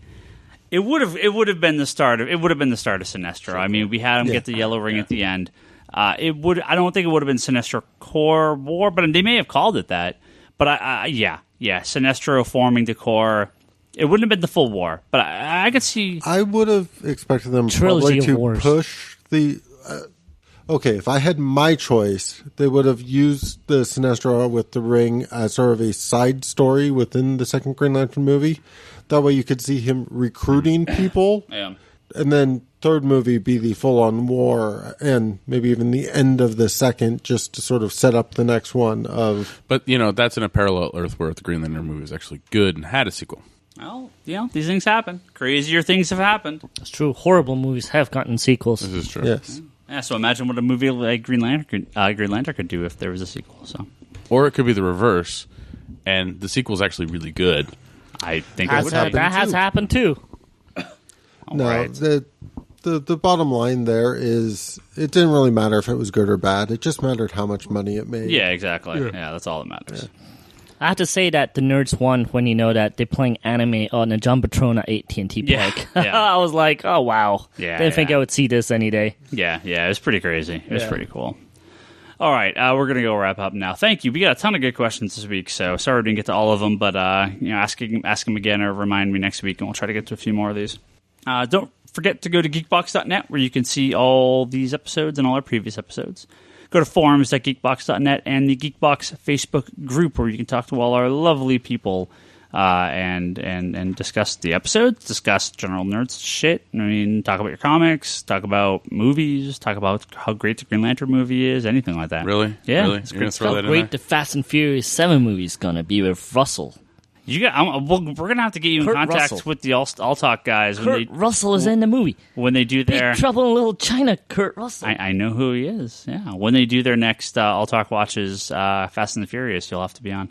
It would have been the start of Sinestro. I mean, we had him get the yellow ring at the end. I don't think it would have been Sinestro Corps War, but they may have called it that. But Sinestro forming the Corps. It wouldn't have been the full war, but I could see. I would have expected them Trilogy probably of to Wars. push the. Okay, if I had my choice, they would have used the Sinestro with the ring as sort of a side story within the second Green Lantern movie. That way, you could see him recruiting people, Yeah. and then third movie be the full-on war, and maybe even the end of the second, just to sort of set up the next one. But, that's in a parallel Earth where the Green Lantern movie is actually good and had a sequel. Well, these things happen. Crazier things have happened. That's true. Horrible movies have gotten sequels. This is true. Yes. Yeah, so imagine what a movie like Green Lantern could do if there was a sequel. So Or it could be the reverse, and the sequel's actually really good. I think That has happened too. No, right. the bottom line there is it didn't really matter if it was good or bad. It just mattered how much money it made. Yeah, exactly. Yeah, that's all that matters. I have to say that the nerds won when you know that they're playing anime on a Jumbotron at AT&T Yeah, Park. yeah. I was like, oh wow. Yeah, Didn't think yeah. I would see this any day. Yeah, it was pretty crazy. It was pretty cool. All right, we're going to go wrap up now. Thank you. We got a ton of good questions this week, so sorry we didn't get to all of them, but ask them again or remind me next week, and we'll try to get to a few more of these. Don't forget to go to geekbox.net, where you can see all these episodes and all our previous episodes. Go to forums.geekbox.net and the Geekbox Facebook group, where you can talk to all our lovely people and discuss the episodes, discuss general nerds shit. I mean, talk about your comics, talk about movies, talk about how great the Green Lantern movie is, anything like that. Really? Yeah. Really? It's You're going great to throw How that in great there? the Fast and Furious 7 movie is going to be with Russell. We're gonna have to get you in Kurt contact Russell. with the All Talk guys Kurt Russell is in the movie. when they do their. Big Trouble in Little China, Kurt Russell. I know who he is. Yeah, when they do their next All Talk watches, Fast and the Furious, you'll have to be on.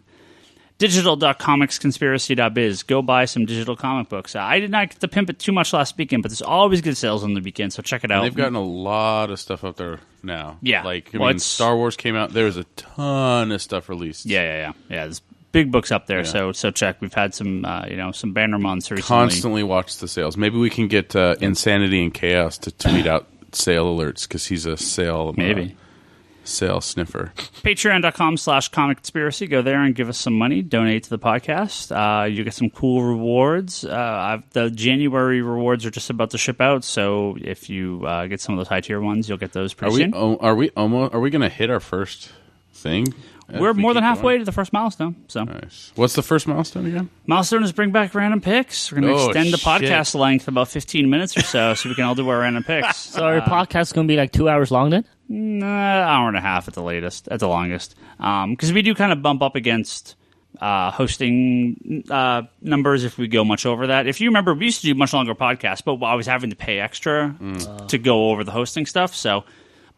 Digital.comicsconspiracy.biz. Go buy some digital comic books. I did not get to pimp it too much last weekend, but there's always good sales on the weekend, so check it out. They've gotten a lot of stuff up there now. Yeah. Like, Well, it's- Star Wars came out. There was a ton of stuff released. Yeah. There's big books up there, Yeah. so check. We've had some some banner months recently. Constantly watch the sales. Maybe we can get Insanity and Chaos to tweet out sale alerts, because he's a sale sale sniffer. Patreon.com/Comic Conspiracy. Go there and give us some money. Donate to the podcast. You get some cool rewards. The January rewards are just about to ship out, so if you get some of those high tier ones, you'll get those pretty soon. Are we going to hit our first thing? We're If we more than keep halfway going? to the first milestone. So Nice. What's the first milestone again? milestone is bring back random picks. We're going to Oh, extend the shit. podcast length about 15 minutes or so we can all do our random picks. So our podcast is going to be like 2 hours long then? Hour and a half at the latest, at the longest. Because we do kind of bump up against hosting numbers if we go much over that. If you remember, we used to do much longer podcasts, but I was having to pay extra to go over the hosting stuff.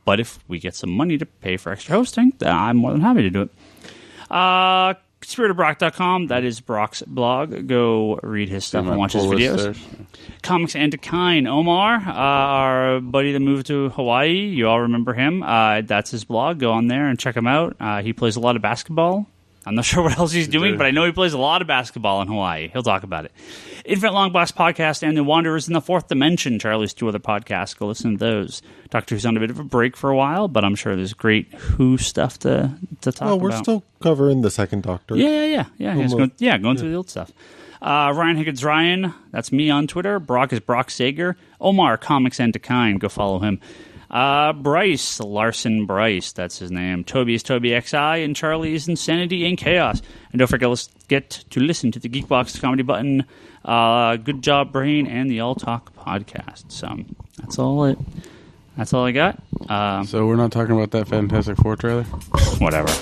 But if we get some money to pay for extra hosting, then I'm more than happy to do it. spiritofbrock.com. That is Brock's blog. Go read his stuff and watch his videos. Comics and Kind. Omar, our buddy that moved to Hawaii. You all remember him. That's his blog. Go on there and check him out. He plays a lot of basketball. I'm not sure what else he's doing, but I know he plays a lot of basketball in Hawaii. He'll talk about it. Infinite Long Blast Podcast and The Wanderers in the Fourth Dimension, Charlie's 2 other podcasts. Go listen to those. Doctor Who's on a bit of a break for a while, but I'm sure there's great Who stuff to talk about. Well, we're still covering the second Doctor. Yeah. Going through the old stuff. Ryan Higgins Ryan, that's me on Twitter. Brock is Brock Sager. Omar, Comics and Kind. Go follow him. Bryce, Larsen Bryce, that's his name. Toby is Toby XI, and Charlie is Insanity and Chaos. And don't forget to listen to the Geekbox Comedy Button, Good Job Brain, and the All Talk podcast. So that's all I got. So we're not talking about that Fantastic Four trailer? Whatever.